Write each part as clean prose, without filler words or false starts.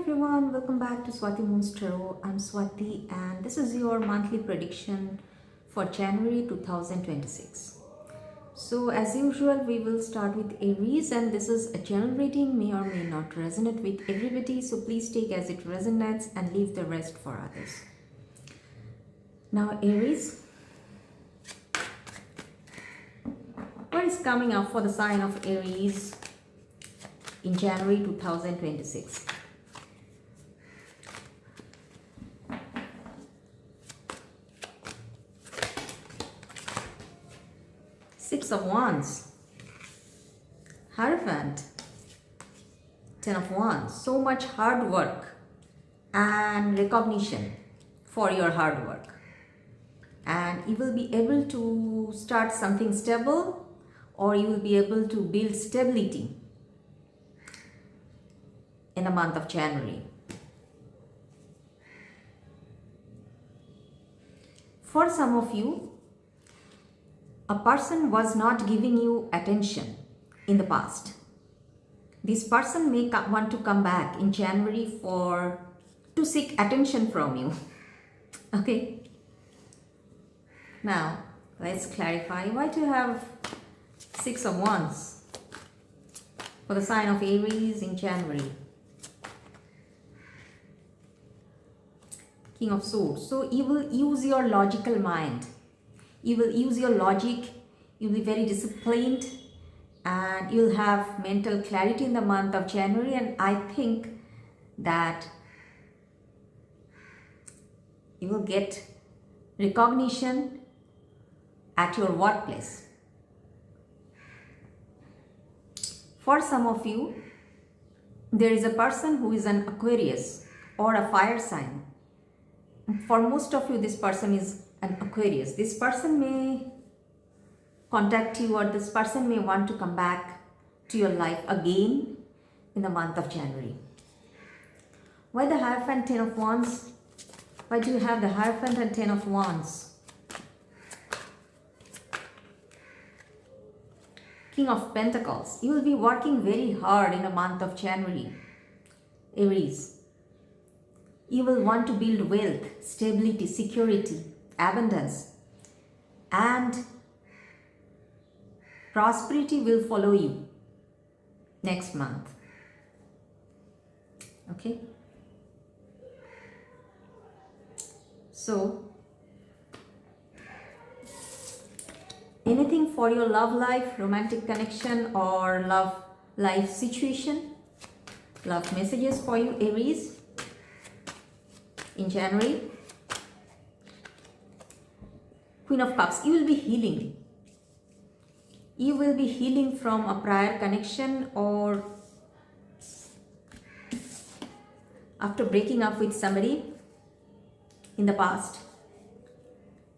everyone, welcome back to Swati Moonz Tarot. I'm Swati and this is your monthly prediction for January 2026. So as usual, we will start with Aries and this is a general reading, may or may not resonate with everybody. So please take as it resonates and leave the rest for others. Now Aries, what is coming up for the sign of Aries in January 2026? Six of Wands, Hierophant, Ten of Wands. So much hard work and recognition for your hard work. And you will be able to start something stable, or you will be able to build stability in the month of January. For some of you, a person was not giving you attention in the past. This person may want to come back in January to seek attention from you. Okay. Now, let's clarify. Why do you have Six of Wands for the sign of Aries in January? King of Swords. So you will use your logical mind. You will use your logic. You will be very disciplined and you will have mental clarity in the month of January. And I think that you will get recognition at your workplace. For some of you, there is a person who is an Aquarius or a fire sign. For most of you, this person is an Aquarius. This person may contact you, or this person may want to come back to your life again in the month of January. Why the Hierophant, Ten of Wands? Why do you have the Hierophant and Ten of Wands? King of Pentacles. You will be working very hard in the month of January, Aries. You will want to build wealth, stability, security, abundance, and prosperity will follow you next month. Okay. So, anything for your love life, romantic connection, or love life situation? Love messages for you, Aries, in January. Queen of Cups. You will be healing. You will be healing from a prior connection, or after breaking up with somebody in the past.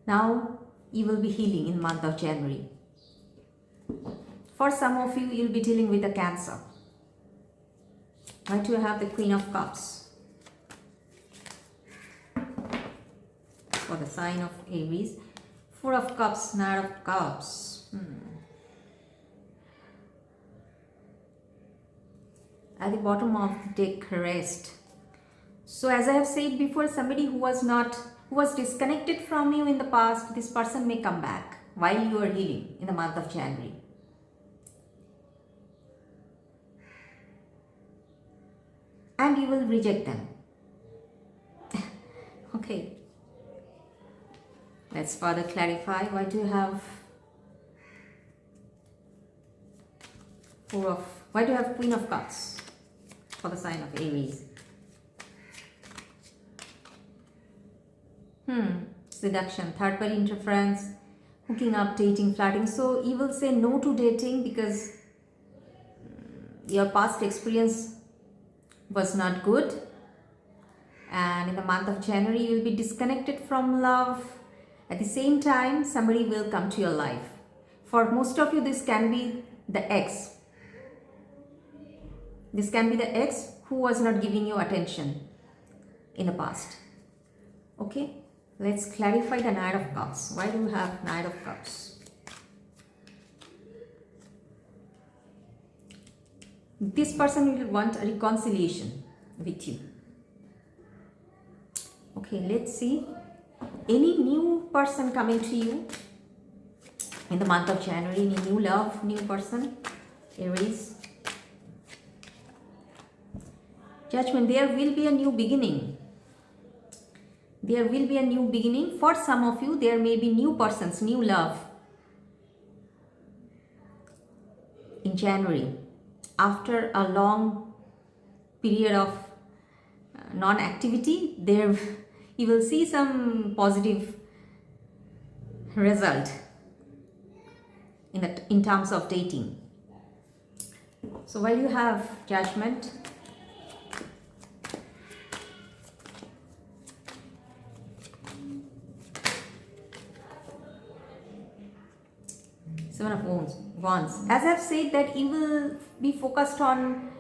Now you will be healing in the month of January. For some of you, you'll be dealing with a Cancer. Why do you have the Queen of Cups for the sign of Aries? Four of Cups, Knight of Cups. At the bottom of the deck, rest. So as I have said before, somebody who was disconnected from you in the past, this person may come back while you are healing in the month of January. And you will reject them. Okay. Let's further clarify. Why do you have why do you have Queen of Cups for the sign of Aries? Seduction, third party interference, hooking up, dating, flirting. So you will say no to dating because your past experience was not good. And in the month of January, you will be disconnected from love. At the same time, somebody will come to your life. For most of you, this can be the ex. This can be the ex who was not giving you attention in the past. Okay, let's clarify the Knight of Cups. Why do you have Knight of Cups? This person will want a reconciliation with you. Okay, let's see. Any new person coming to you in the month of January? Any new love, new person? Aries. Judgment. There will be a new beginning. There will be a new beginning. For some of you, there may be new persons, new love in January. After a long period of non-activity, there you will see some positive result in terms of dating. So while you have Judgment, Seven of Wands. As I've said, that you will be focused on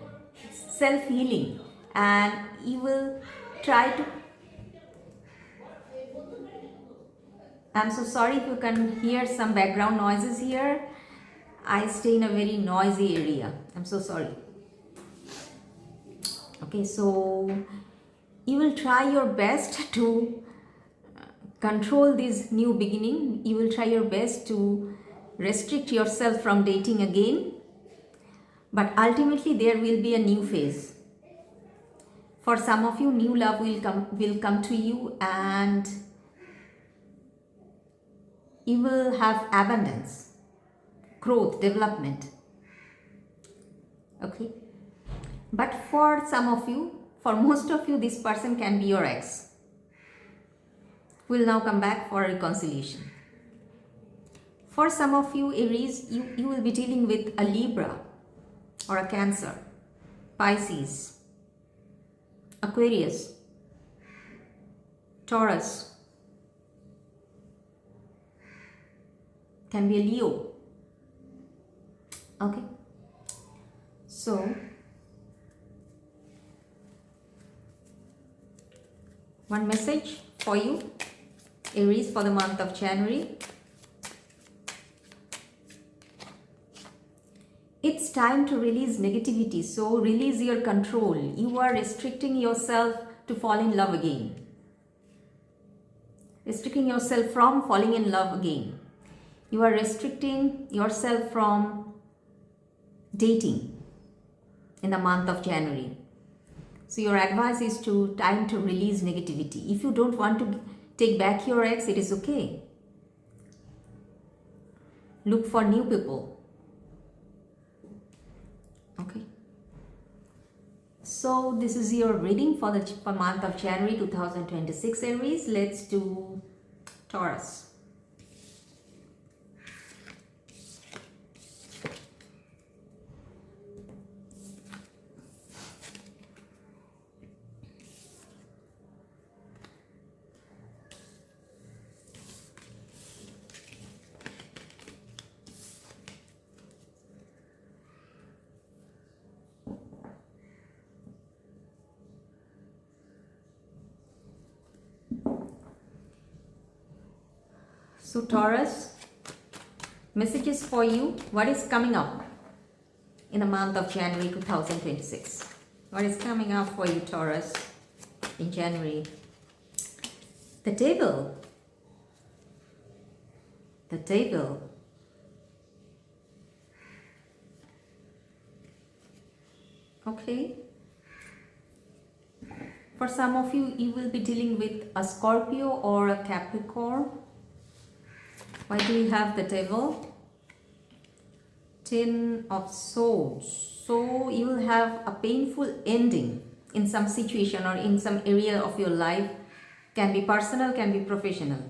self-healing and you will try to... I'm so sorry if you can hear some background noises here. I stay in a very noisy area. I'm so sorry. Okay, so you will try your best to control this new beginning. You will try your best to restrict yourself from dating again, but ultimately there will be a new phase. For some of you, new love will come to you and you will have abundance, growth, development. Okay, but for some of you, for most of you, this person can be your ex. We'll now come back for reconciliation. For some of you, Aries, you will be dealing with a Libra or a Cancer, Pisces, Aquarius, Taurus, can be a Leo. Okay, so one message for you, Aries, for the month of January. It's time to release negativity, so release your control. You are restricting yourself to fall in love again. Restricting yourself from falling in love again. You are restricting yourself from dating in the month of January. So your advice is time to release negativity. If you don't want to take back your ex, it is okay. Look for new people. Okay, so this is your reading for the month of January 2026, Aries. Let's do Taurus. So Taurus, messages for you. What is coming up in the month of January 2026? What is coming up for you, Taurus, in January? The Devil. The Devil. Okay. For some of you, you will be dealing with a Scorpio or a Capricorn. Why do we have the Devil? Ten of Swords. So you will have a painful ending in some situation or in some area of your life. Can be personal, can be professional.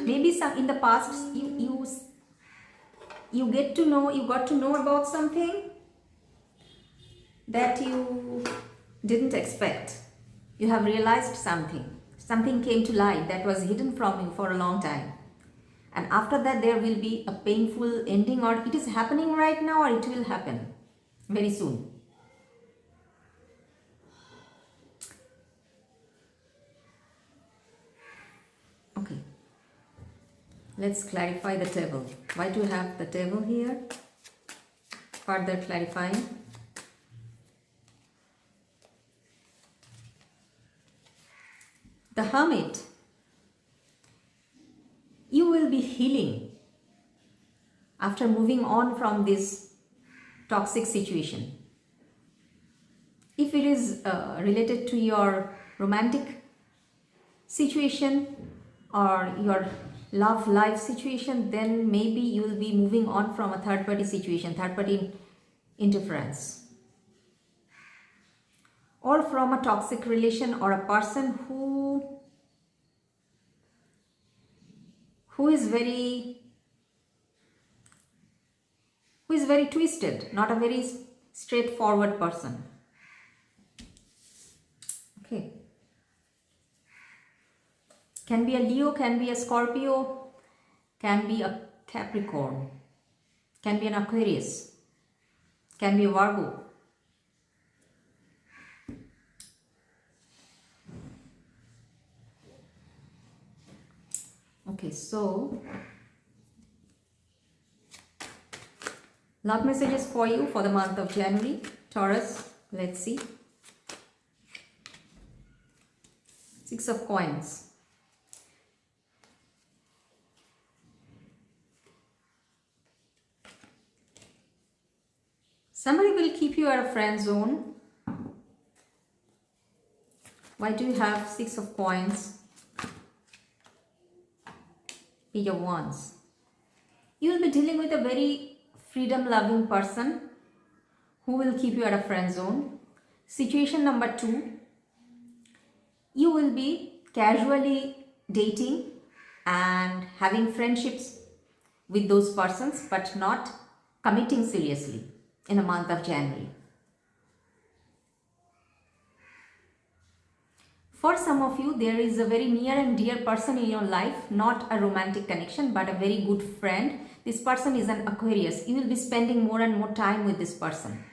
Maybe some in the past you got to know about something that you didn't expect. You have realized something came to light that was hidden from you for a long time, and after that there will be a painful ending, or it is happening right now, or it will happen very soon. Okay, Let's clarify the table. Why do you have the table here? Further clarifying. The Hermit. You will be healing after moving on from this toxic situation. If it is related to your romantic situation or your love life situation, then maybe you will be moving on from a third party situation, third party interference, or from a toxic relation or a person who is very twisted, not a very straightforward person. Okay. Can be a Leo, can be a Scorpio, can be a Capricorn, can be an Aquarius, can be a Virgo. Okay, so love messages for you for the month of January, Taurus. Let's see. Six of Coins. Somebody will keep you at a friend zone. Why do you have Six of Coins? Page of Wands. You will be dealing with a very freedom-loving person who will keep you at a friend zone. Situation number 2. You will be casually dating and having friendships with those persons, but not committing seriously in the month of January. For some of you, there is a very near and dear person in your life, not a romantic connection, but a very good friend. This person is an Aquarius. You will be spending more and more time with this person.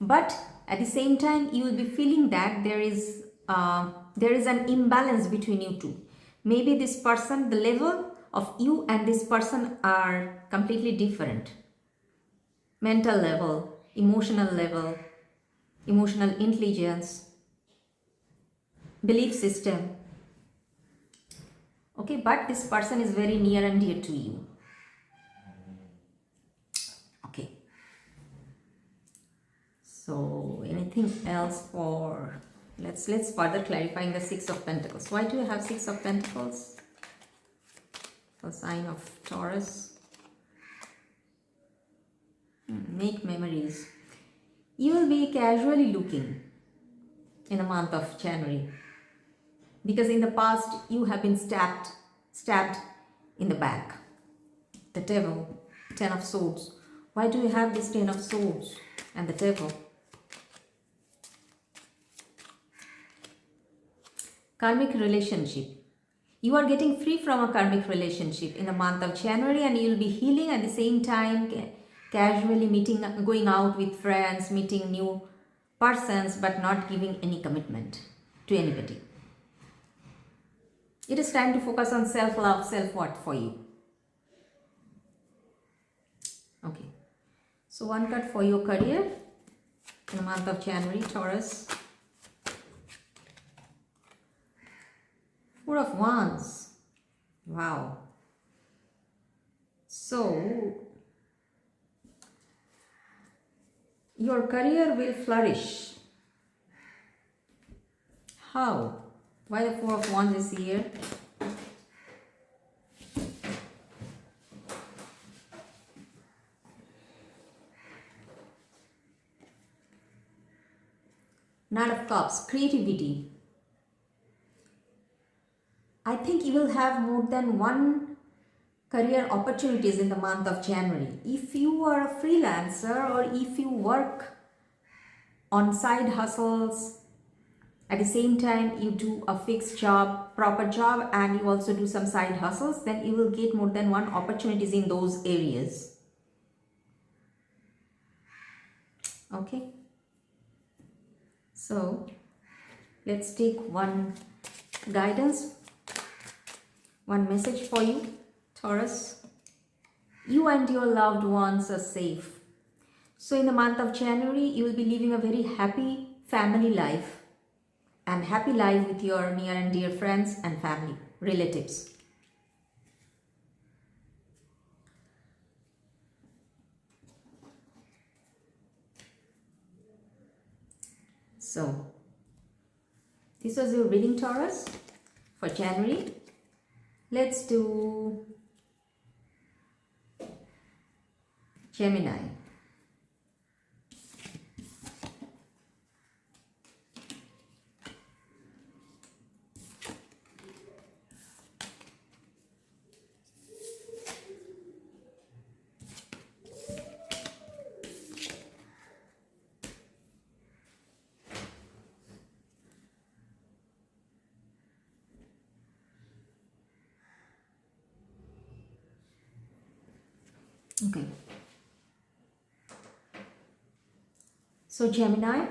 But at the same time, you will be feeling that there is an imbalance between you two. Maybe this person, the level of you and this person are completely different. Mental level, emotional intelligence, belief system. Okay, but this person is very near and dear to you. Okay. So anything else for, let's further clarifying the Six of Pentacles. Why do you have Six of Pentacles? The sign of Taurus. Make memories. You will be casually looking in the month of January, because in the past you have been stabbed in the back. The Devil, Ten of Swords. Why do you have this Ten of Swords and the Devil? Karmic relationship. You are getting free from a karmic relationship in the month of January, and you will be healing at the same time, casually meeting, going out with friends, meeting new persons, but not giving any commitment to anybody. It is time to focus on self-love, self-worth for you. Okay. So one card for your career in the month of January, Taurus. Four of Wands. Wow. So your career will flourish. How? Why the Four of Wands is here? Knight of Cups, creativity. I think you will have more than one career opportunities in the month of January. If you are a freelancer or if you work on side hustles, at the same time you do a fixed job, proper job, and you also do some side hustles, then you will get more than one opportunities in those areas. Okay. So let's take one guidance, one message for you, Taurus, you and your loved ones are safe. So in the month of January, you will be living a very happy family life and happy life with your near and dear friends and family, relatives. So, this was your reading, Taurus, for January. Let's do Gemini. Okay. So Gemini,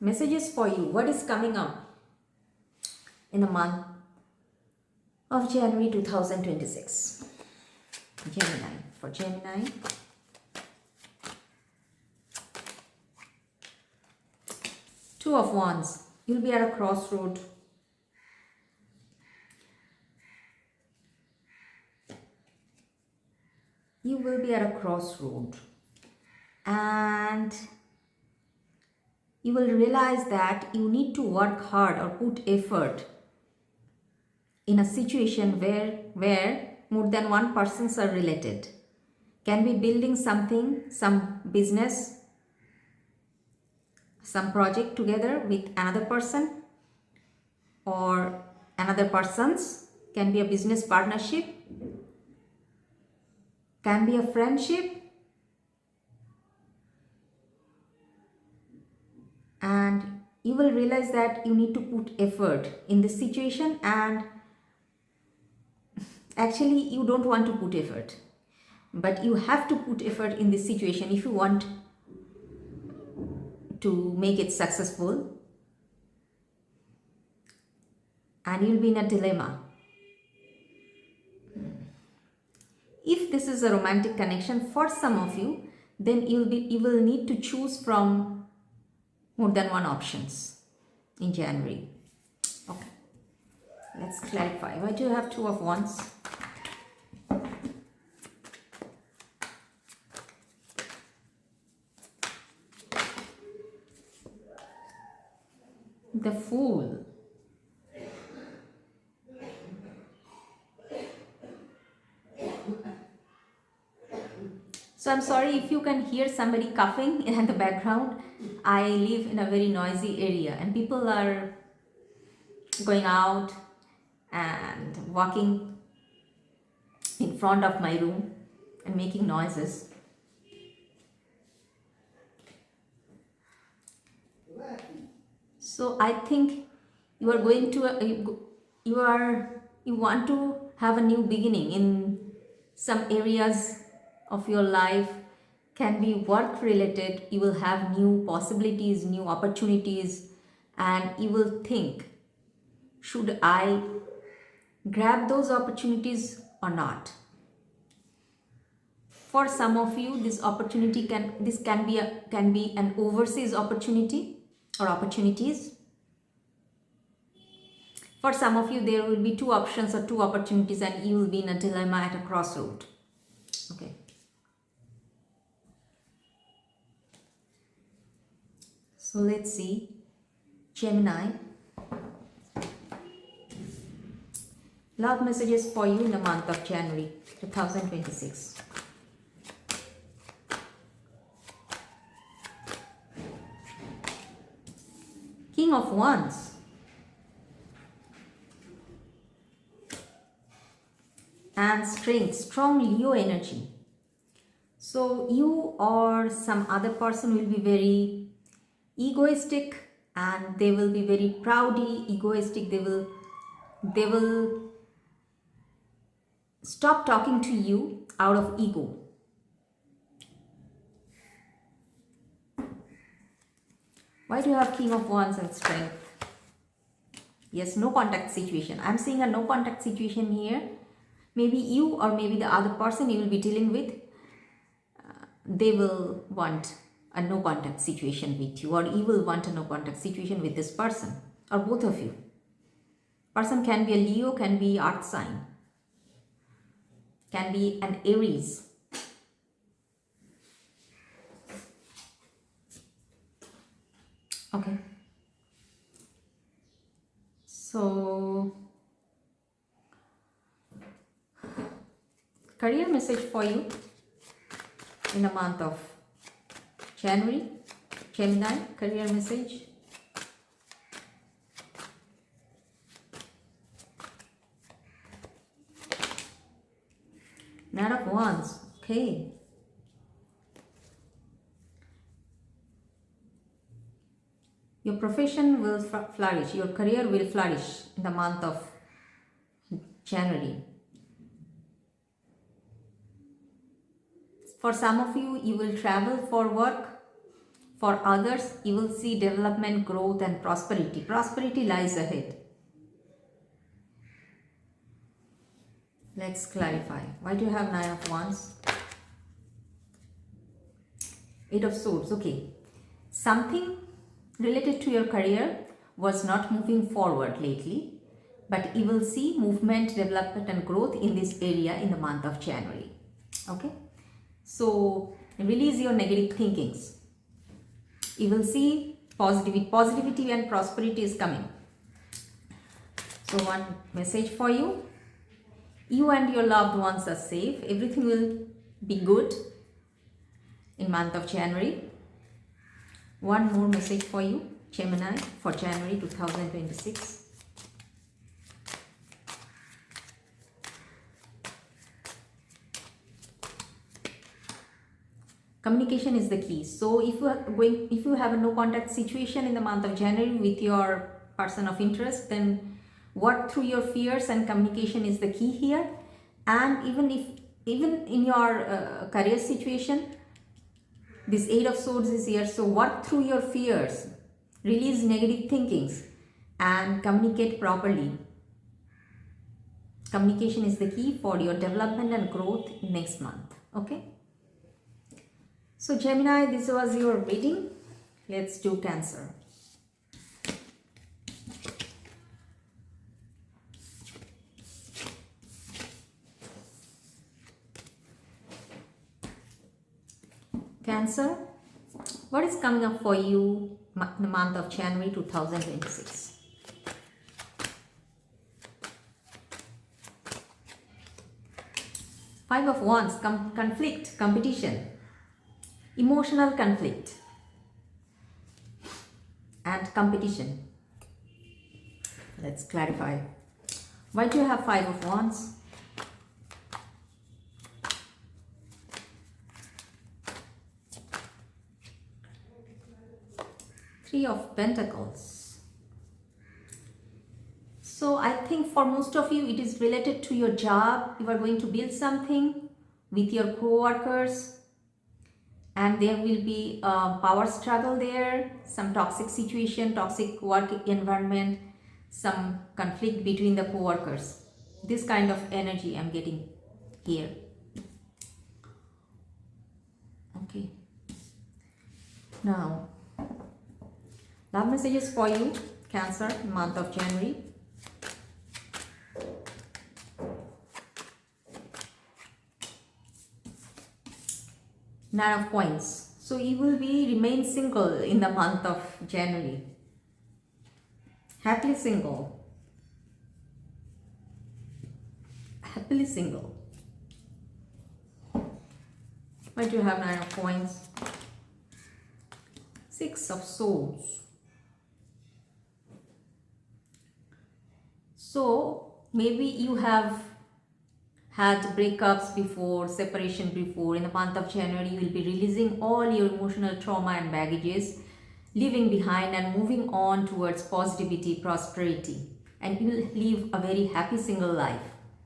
messages for you. What is coming up in the month of January 2026? Gemini. For Gemini, Two of Wands. You'll be at a crossroad. You will be at a crossroad, and you will realize that you need to work hard or put effort in a situation where more than one persons are related. Can be building something, some business, some project together with another person or another persons. Can be a business partnership, can be a friendship, and you will realize that you need to put effort in this situation, and actually you don't want to put effort, but you have to put effort in this situation if you want to make it successful, and you'll be in a dilemma. If this is a romantic connection for some of you, then you will need to choose from more than one options in January. Okay, let's clarify. Why do you have Two of Wands? The Fool. So I'm sorry if you can hear somebody coughing in the background. I live in a very noisy area and people are going out and walking in front of my room and making noises. So I think you are going to you want to have a new beginning in some areas of your life. Can be work related. You will have new possibilities, new opportunities, and you will think, should I grab those opportunities or not? For some of you, this opportunity can be an overseas opportunity or opportunities. For some of you, there will be two options or two opportunities, and you will be in a dilemma at a crossroad. Okay. So let's see, Gemini, love messages for you in the month of January 2026. King of Wands. And Strength, strong Leo energy. So you or some other person will be very egoistic, and they will be very proudly egoistic. They will stop talking to you out of ego. Why do you have King of Wands and Strength? Yes, no contact situation. I'm seeing a no contact situation here. Maybe you or maybe the other person you will be dealing with, they will want a no contact situation with you, or you will want a no contact situation with this person, or both of you. Person can be a Leo, can be earth sign, can be an Aries. Okay. So, career message for you in the month of January. Gemini, career message. Knight of Wands. Okay. Your profession will flourish. Your career will flourish in the month of January. For some of you, you will travel for work. For others, you will see development, growth and prosperity. Prosperity lies ahead. Let's clarify. Why do you have Nine of Wands? Eight of Swords. Okay. Something related to your career was not moving forward lately, but you will see movement, development and growth in this area in the month of January. Okay. So release your negative thinkings. You will see positivity and prosperity is coming. So one message for you. You and your loved ones are safe. Everything will be good in month of January. One more message for you, Gemini, for January 2026. Communication is the key. So if you have a no contact situation in the month of January with your person of interest, then work through your fears, and communication is the key here. And even in your career situation, this Eight of Swords is here. So work through your fears, release negative thinkings and communicate properly. Communication is the key for your development and growth next month. Okay. So Gemini, this was your reading. Let's do Cancer. Cancer, what is coming up for you in the month of January 2026? Five of Wands, conflict, competition, emotional conflict and competition. Let's clarify. Why do you have Five of Wands? Three of Pentacles. So I think for most of you it is related to your job. You are going to build something with your co-workers and there will be a power struggle there, some toxic situation, toxic work environment, some conflict between the co-workers. This kind of energy I'm getting here. Okay. Now, love messages for you, Cancer, month of January. Nine of Coins. So you will remain single in the month of January. Happily single. Happily single. Why do you have Nine of Coins? Six of Swords. So maybe you have had breakups before, separation before. In the month of January, you will be releasing all your emotional trauma and baggages, leaving behind and moving on towards positivity, prosperity. And you will live a very happy single life.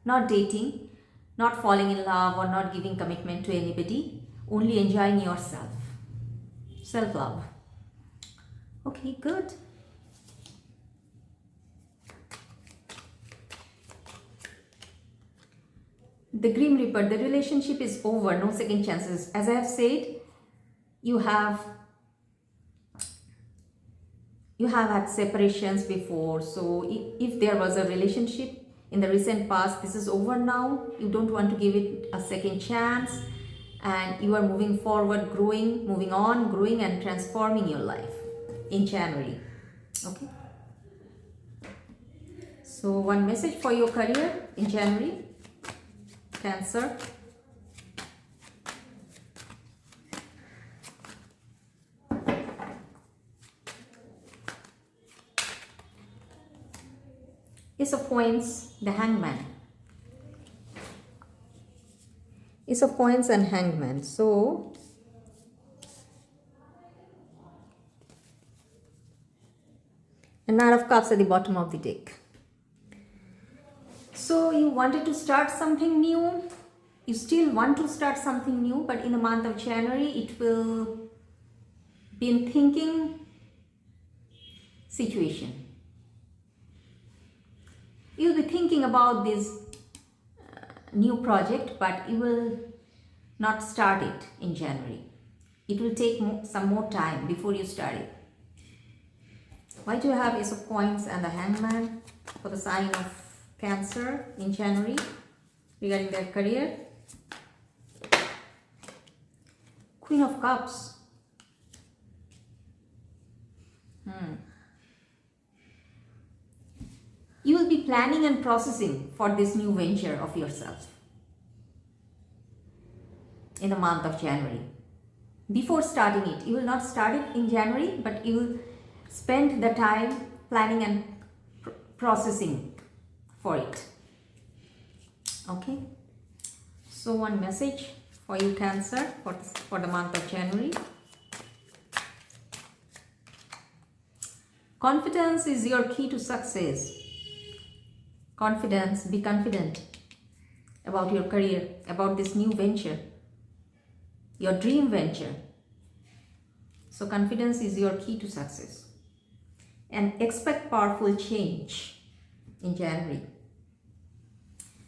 Not dating, not falling in love or not giving commitment to anybody, only enjoying yourself. Self-love. Okay, good. The Grim Reaper, the relationship is over, no second chances. As I have said, you have had separations before. So if there was a relationship in the recent past, this is over now. You don't want to give it a second chance, and you are moving forward, growing, moving on, growing and transforming your life in January. Okay. So one message for your career in January, Cancer. Ace of Coins, the Hangman. Ace of Coins and Hangman. So a Knight of Cups at the bottom of the deck. So you wanted to start something new. You still want to start something new, but in the month of January, it will be in thinking situation. You'll be thinking about this new project, but you will not start it in January. It will take some more time before you start it. Why do you have Ace of Coins and the Hangman for the sign of Cancer in January regarding their career? Queen of Cups. You will be planning and processing for this new venture of yourself in the month of January. Before starting it, you will not start it in January, but you will spend the time planning and processing for it. Okay. So one message for you, Cancer, for the month of January. Confidence is your key to success. Confidence, be confident about your career, about this new venture, your dream venture. So confidence is your key to success. And expect powerful change in January.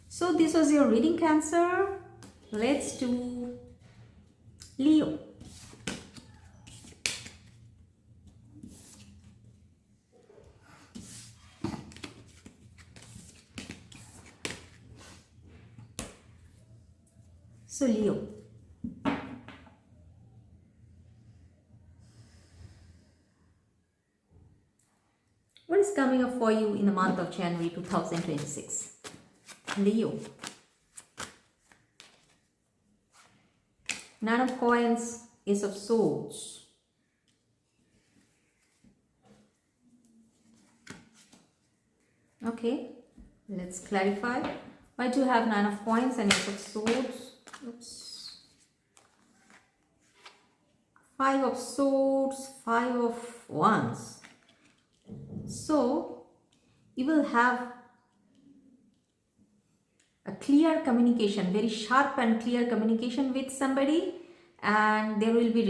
So this was your reading, Cancer. Let's do Leo. So Leo, what is coming up for you in the month of January 2026? Leo. Nine of Coins, Ace of Swords. Okay, let's clarify. Why do you have Nine of Coins and Ace of Swords? Oops. Five of Swords, Five of Wands. So you will have a clear communication, very sharp and clear communication with somebody, and there will be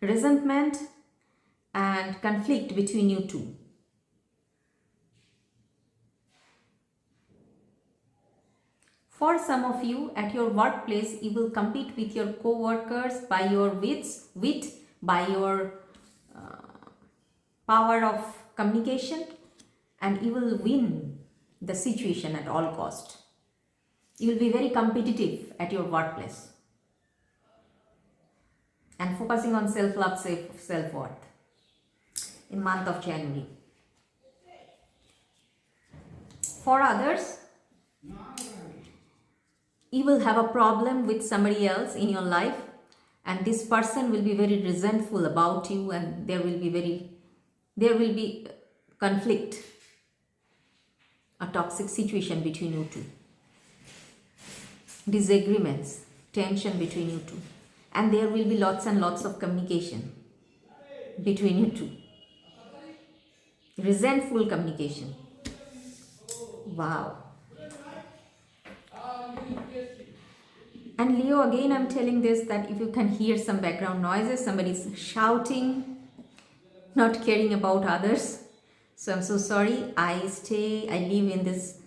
resentment and conflict between you two. For some of you at your workplace, you will compete with your co-workers by your wit, by your power of communication, and you will win the situation at all cost. You will be very competitive at your workplace and focusing on self-love, self-worth in month of January. For others, you will have a problem with somebody else in your life, and this person will be very resentful about you, and there will be conflict, a toxic situation between you two, disagreements, tension between you two, and there will be lots and lots of communication between you two, resentful communication. Wow. And Leo, again I'm telling this, that if you can hear some background noises, somebody's shouting, not caring about others, so I'm so sorry. I live in this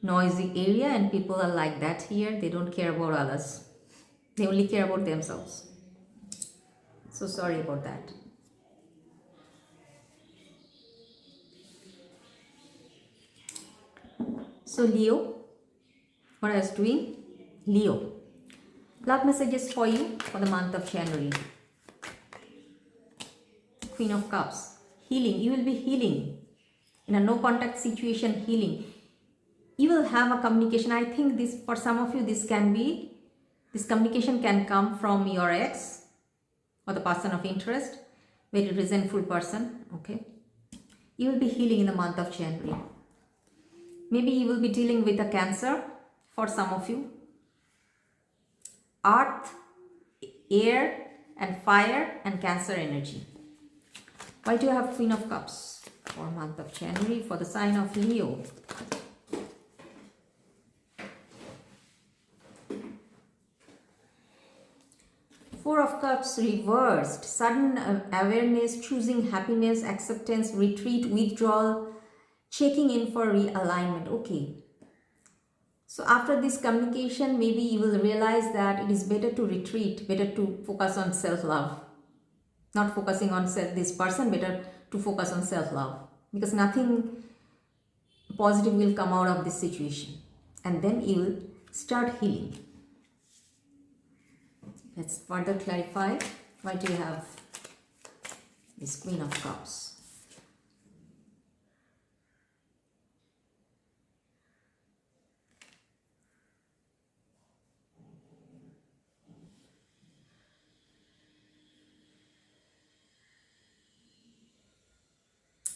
noisy area, and people are like that here. They don't care about others. They only care about themselves. So sorry about that. So Leo, what I was doing? Leo. Love messages for you for the month of January. Queen of Cups. Healing. You will be healing. In a no contact situation, healing. You will have a communication. I think this, for some of you, this communication can come from your ex or the person of interest. Very resentful person. Okay. You will be healing in the month of January. Maybe you will be dealing with a Cancer for some of you. Earth, air and fire and Cancer energy. Why do you have Queen of Cups for month of January for the sign of Leo? Four of Cups reversed. Sudden awareness, choosing happiness, acceptance, retreat, withdrawal, checking in for realignment. Okay. So after this communication, maybe you will realize that it is better to retreat, better to focus on self-love. Not focusing on this person, better to focus on self-love. Because nothing positive will come out of this situation. And then you will start healing. Let's further clarify. Why do you have this Queen of Cups?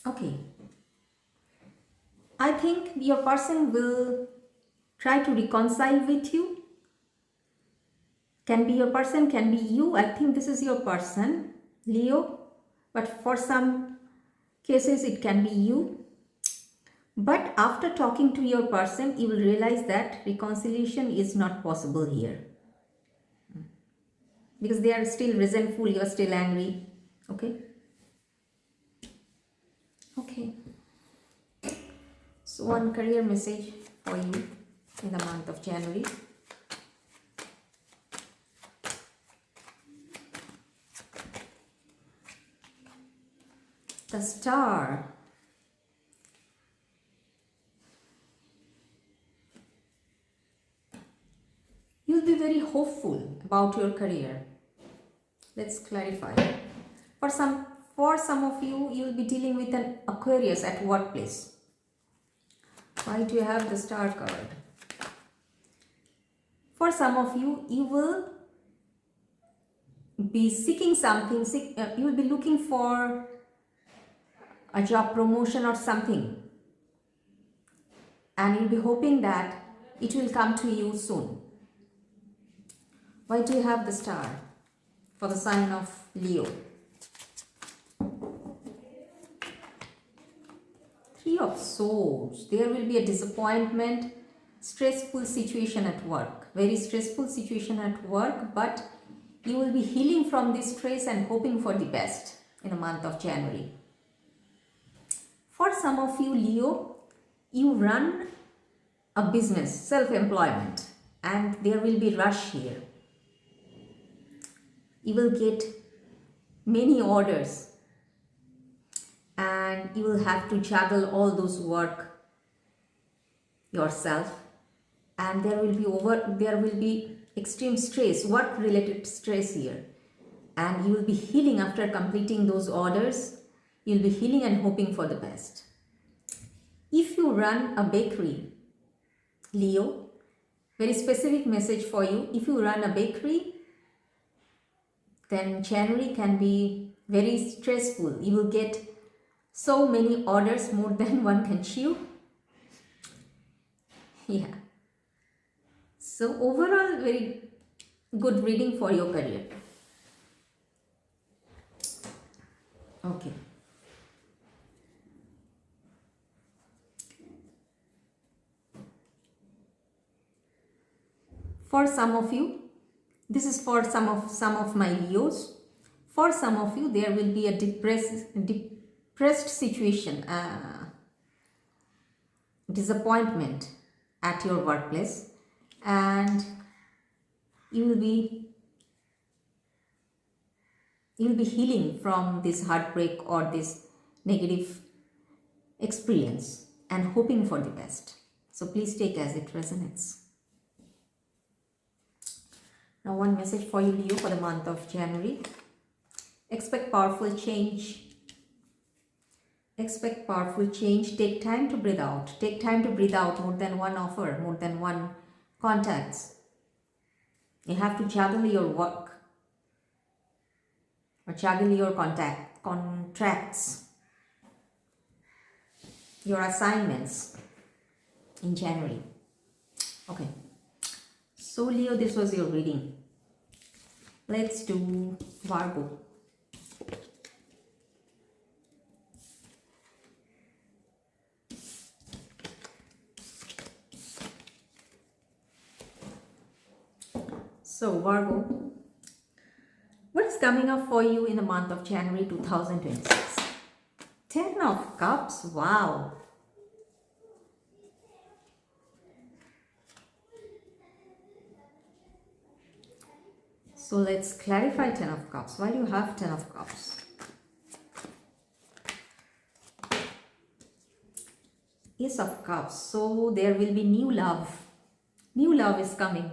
Okay, I think your person will try to reconcile with you. Can be your person, can be you. I think this is your person, Leo. But for some cases, it can be you. But after talking to your person, you will realize that reconciliation is not possible here. Because they are still resentful, you are still angry. Okay? Okay. So one career message for you in the month of January. The Star. You'll be very hopeful about your career. Let's clarify. For some of you, you'll be dealing with an Aquarius at workplace. Why do you have the Star card? For some of you, you will be seeking something. You will be looking for a job promotion or something. And you'll be hoping that it will come to you soon. Why do you have the Star? For the sign of Leo. Three of Swords. There will be a disappointment, stressful situation at work. Very stressful situation at work, but you will be healing from this stress and hoping for the best in the month of January. For some of you, Leo, you run a business, self-employment, and there will be rush here. You will get many orders and you will have to juggle all those work yourself, and there will be extreme stress, work related stress here, and you will be healing after completing those orders. You'll be healing and hoping for the best. If you run a bakery, Leo, very specific message for you. If you run a bakery, then January can be very stressful. You will get so many orders, more than one can chew. Yeah. So overall, very good reading for your career. Okay. For some of you, this is for some of my Leos. For some of you, there will be a depressed situation, disappointment, at your workplace, and you will be healing from this heartbreak or this negative experience and hoping for the best. So please take as it resonates. Now one message for you, Leo, for the month of January. Expect powerful change. Expect powerful change. Take time to breathe out. Take time to breathe out. More than one offer, more than one contacts. You have to juggle your work or juggle your contracts, your assignments in January. Okay. So Leo, this was your reading. Let's do Virgo. So Virgo, what is coming up for you in the month of January 2026? 10 of Cups, wow. So let's clarify 10 of Cups. Why do you have 10 of Cups? Ace of Cups. So there will be new love. New love is coming.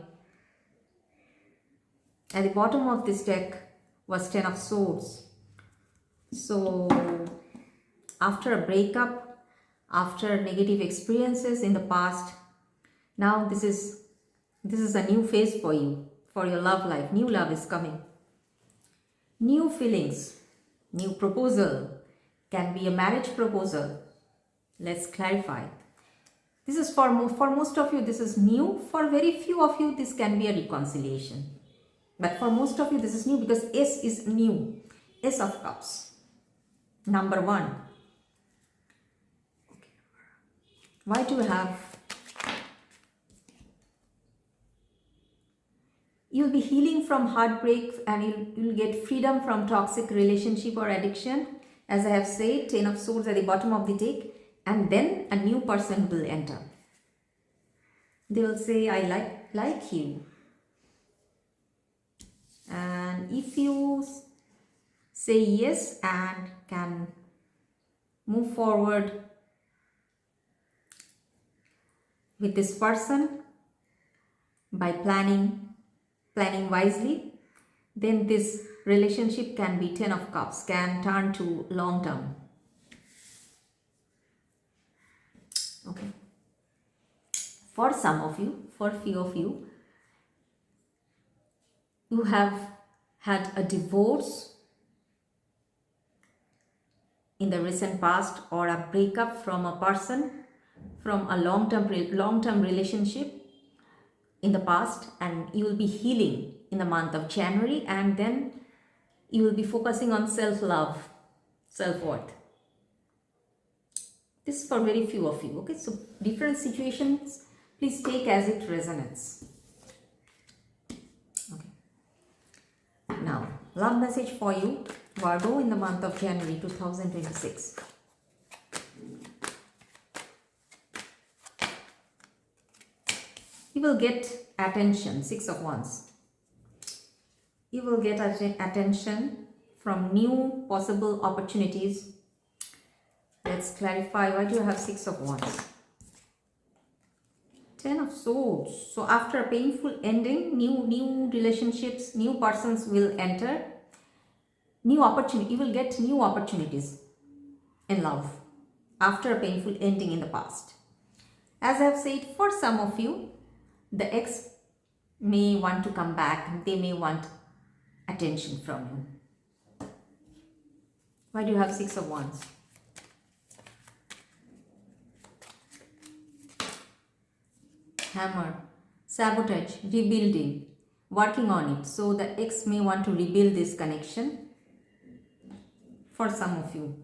At the bottom of this deck was 10 of Swords. So after a breakup, after negative experiences in the past, now this is a new phase for you, for your love life. New love is coming. New feelings, new proposal, can be a marriage proposal. Let's clarify. This is for most of you, this is new. For very few of you, this can be a reconciliation. But for most of you, this is new because Ace is new. Ace of Cups. Number 1. Okay. Why do you have? You'll be healing from heartbreak and you'll get freedom from toxic relationship or addiction. As I have said, 10 of Swords at the bottom of the deck. And then a new person will enter. They will say, I like you. And if you say yes and can move forward with this person by planning wisely, then this relationship can be 10 of Cups, can turn to long term. Okay. For some of you, for few of you, you have had a divorce in the recent past or a breakup from a person, from a long-term relationship in the past, and you will be healing in the month of January, and then you will be focusing on self-love, self-worth. This is for very few of you. Okay, so different situations, please take as it resonates. Now, love message for you, Virgo, in the month of January 2026. You will get attention, 6 of Wands. You will get attention from new possible opportunities. Let's clarify, why do you have 6 of Wands? 10 of Swords. So after a painful ending, new relationships, new persons will enter. New opportunity. You will get new opportunities in love after a painful ending in the past. As I have said, for some of you, the ex may want to come back. They may want attention from you. Why do you have 6 of Wands? Hammer, sabotage, rebuilding, working on it. So the ex may want to rebuild this connection for some of you.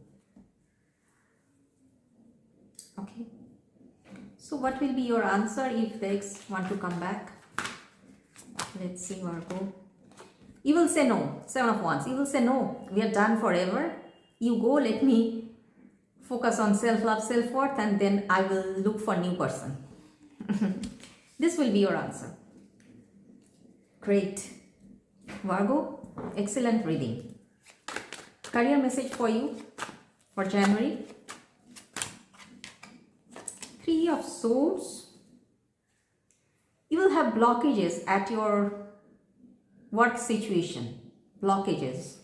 Okay. So what will be your answer if the ex want to come back? Let's see, Virgo. You will say no. 7 of Wands. You will say no. We are done forever. You go, let me focus on self-love, self-worth, and then I will look for new person. This will be your answer. Great. Virgo, excellent reading. Career message for you for January. 3 of Swords. You will have blockages at your work situation. Blockages.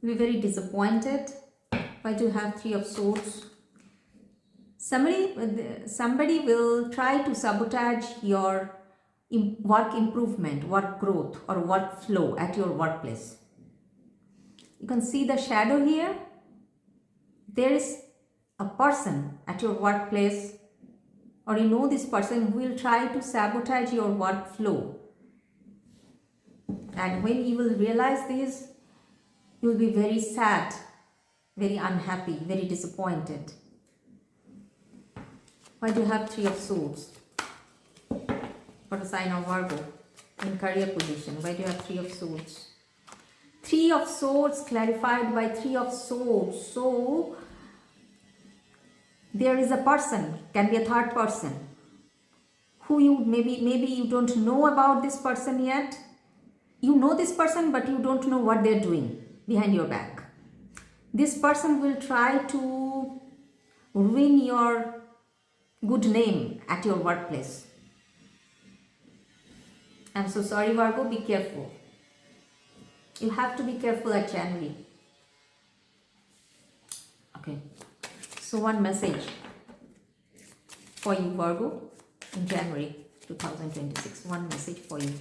You'll be very disappointed. Why do you have 3 of Swords? Somebody will try to sabotage your work improvement, work growth, or work flow at your workplace. You can see the shadow here. There is a person at your workplace, or you know this person who will try to sabotage your workflow. And when you will realize this, you will be very sad, very unhappy, very disappointed. Why do you have 3 of Swords for the sign of Virgo in career position? Why do you have 3 of Swords? 3 of Swords clarified by 3 of Swords. So there is a person, can be a third person, who you maybe you don't know about this person yet. You know this person, but you don't know what they're doing behind your back. This person will try to ruin your good name at your workplace. I'm so sorry, Virgo, be careful. You have to be careful at January. Okay. So one message for you, Virgo, in January 2026. One message for you.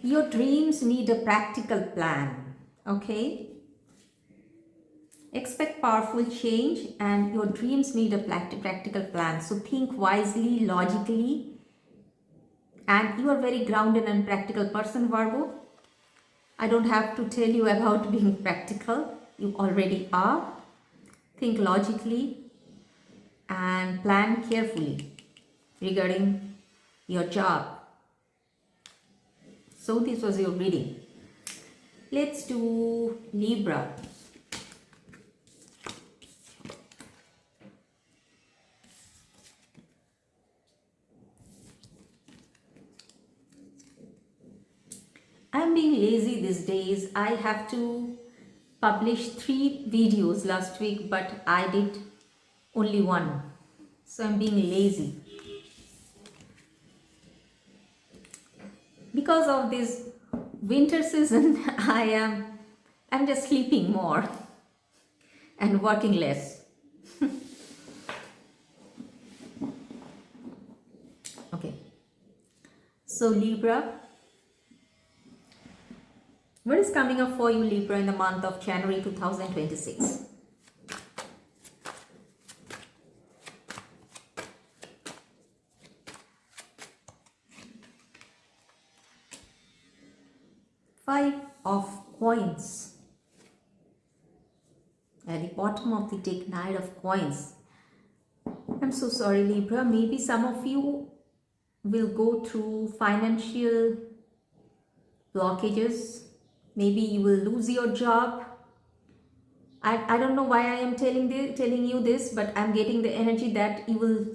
Your dreams need a practical plan. Okay? Expect powerful change, and your dreams need a practical plan. So think wisely, logically, and you are very grounded and practical person, Virgo. I don't have to tell you about being practical. You already are. Think logically and plan carefully regarding your job. So this was your reading. Let's do Libra. I'm being lazy these days. I have to publish 3 videos last week, but I did only 1. So I'm being lazy. Because of this winter season, I'm just sleeping more and working less. Okay. So Libra, what is coming up for you, Libra, in the month of January 2026? Five of Coins. At the bottom of the deck, Knight of Coins. I'm so sorry, Libra. Maybe some of you will go through financial blockages. Maybe you will lose your job. I don't know why I am telling you this, but I'm getting the energy that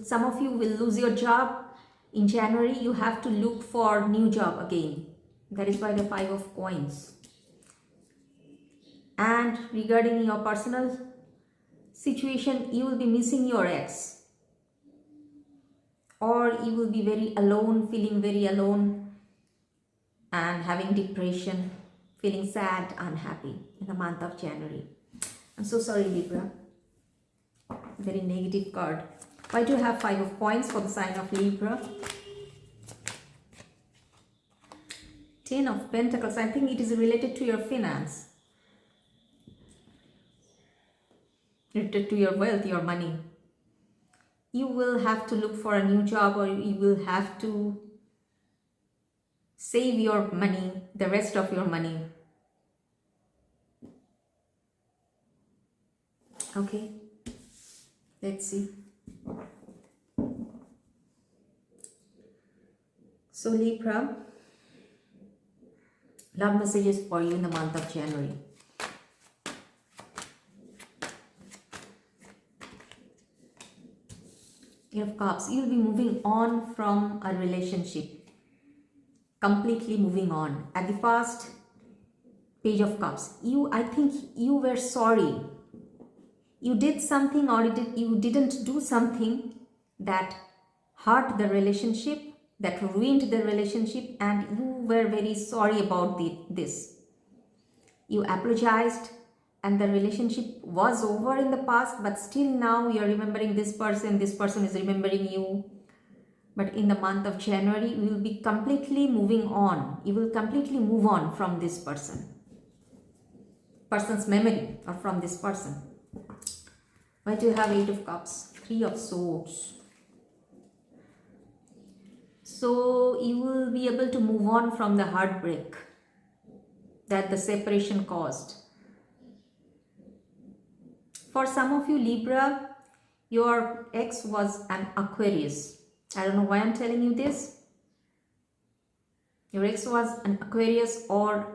some of you will lose your job in January. You have to look for new job again. That is why the 5 of Coins. And regarding your personal situation, you will be missing your ex, or you will be very alone, feeling very alone and having depression, feeling sad, unhappy in the month of January. I'm so sorry, Libra. Very negative card. Why do you have 5 of Coins for the sign of Libra? 10 of Pentacles. I think it is related to your finance, related to your wealth, your money. You will have to look for a new job, or you will have to save your money, the rest of your money. Okay, let's see. So Libra, love messages for you in the month of January. Eight of Cups. You will be moving on from a relationship. Completely moving on. At the past, Page of Cups. I think you were sorry. You did something, or you didn't do something that hurt the relationship, that ruined the relationship, and you were very sorry about this. You apologized, and the relationship was over in the past, but still now you are remembering this person is remembering you. But in the month of January, you will be completely moving on. You will completely move on from this person's memory, or from this person. Why do you have Eight of Cups? Three of Swords. So you will be able to move on from the heartbreak that the separation caused. For some of you, Libra, your ex was an Aquarius. I don't know why I'm telling you this. Your ex was an Aquarius or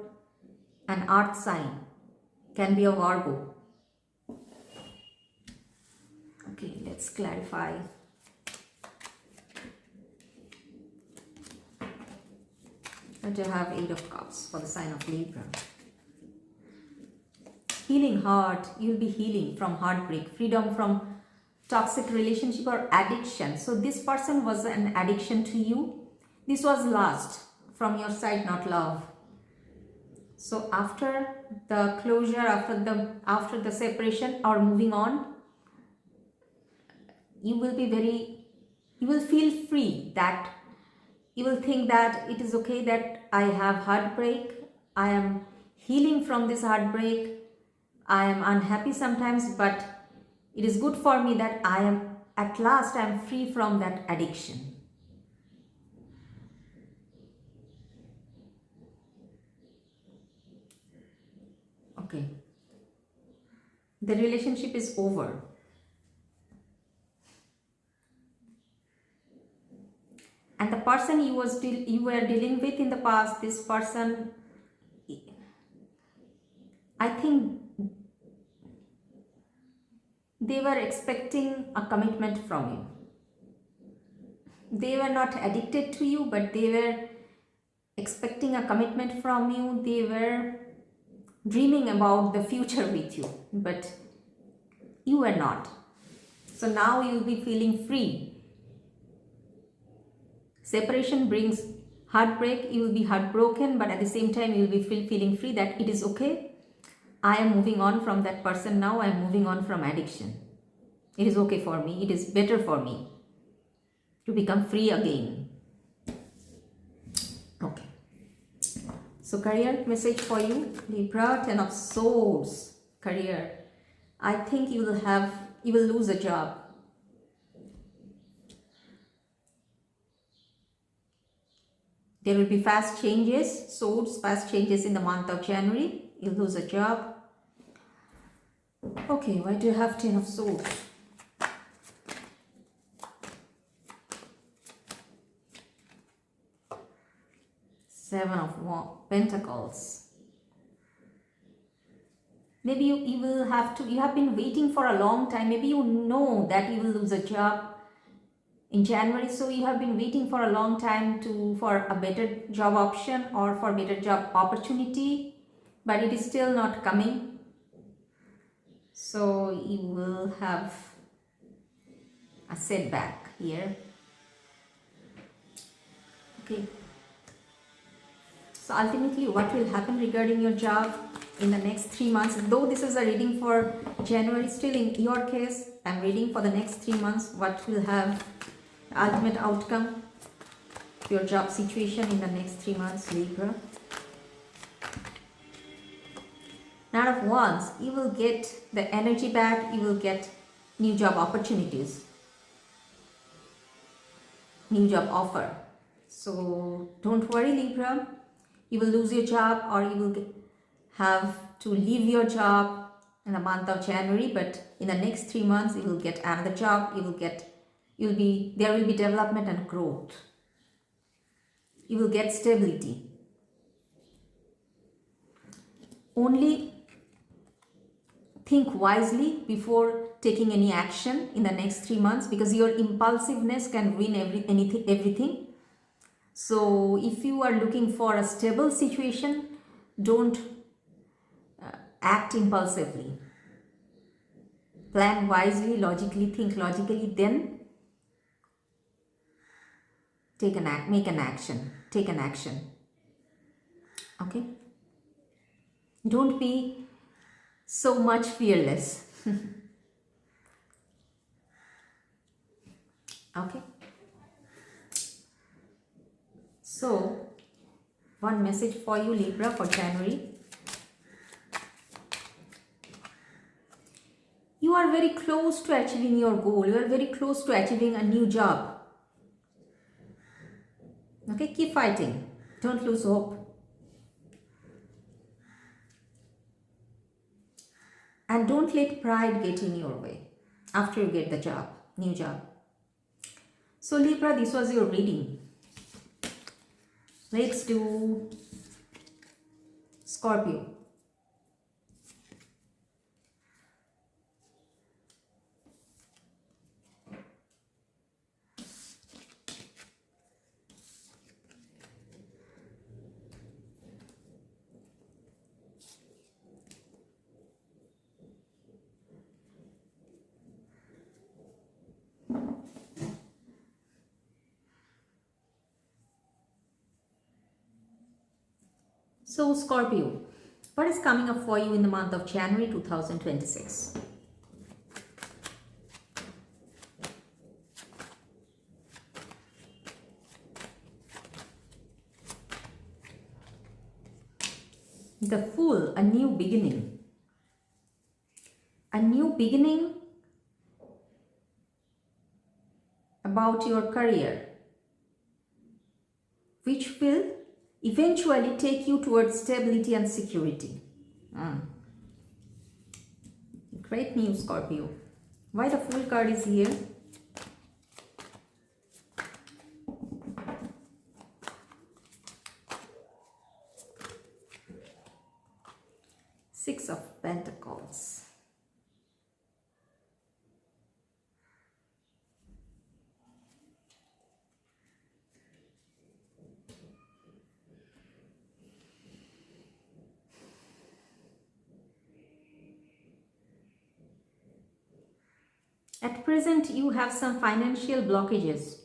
an earth sign. Can be a Virgo. Okay, let's clarify. And you have Eight of Cups for the sign of Libra. Healing heart. You'll be healing from heartbreak. Freedom from toxic relationship or addiction. So this person was an addiction to you. This was lust from your side, not love. So after the closure, after the separation or moving on, you will feel free, that you will think that it is okay that I have heartbreak. I am healing from this heartbreak. I am unhappy sometimes, but it is good for me that at last I am free from that addiction. Okay. The relationship is over. And the person you were dealing with in the past, this person, I think they were expecting a commitment from you. They were not addicted to you, but they were expecting a commitment from you. They were dreaming about the future with you, but you were not. So now you will be feeling free. Separation brings heartbreak. You will be heartbroken, but at the same time you will be feeling free, that it is okay. I am moving on from that person now. I am moving on from addiction. It is okay for me. It is better for me to become free again. Okay. So career message for you, Libra. 10 of Swords. Career. I think you will lose a job. There will be fast changes, Swords, fast changes in the month of January. You'll lose a job. Okay, why do you have 10 of Swords? Seven of Pentacles. Maybe you have been waiting for a long time. Maybe you know that you will lose a job in January, so you have been waiting for a long time for a better job option or for better job opportunity, but it is still not coming. So you will have a setback here. Okay. So ultimately, what will happen regarding your job in the next 3 months? Though this is a reading for January, still in your case, I'm reading for the next 3 months. What will have ultimate outcome to your job situation in the next 3 months, Libra? Nine of Wands. You will get the energy back. You will get new job opportunities, new job offer. So don't worry, Libra. You will lose your job, or you will have to leave your job in the month of January, but in the next 3 months you will get another job. There will be development and growth. You will get stability. think wisely before taking any action in the next 3 months, because your impulsiveness can ruin everything. So if you are looking for a stable situation, don't act impulsively. Plan wisely, logically, think logically, then take an action. Okay? Don't be so much fearless. Okay? So, one message for you, Libra, for January. You are very close to achieving your goal. You are very close to achieving a new job. Okay, keep fighting. Don't lose hope. And don't let pride get in your way after you get the job, new job. So Libra, this was your reading. Let's do Scorpio. So Scorpio, what is coming up for you in the month of January 2026? The Fool, a new beginning. A new beginning about your career, which will eventually take you towards stability and security. Great news, Scorpio. Why the Fool card is here? Six of Pentacles. At present, you have some financial blockages.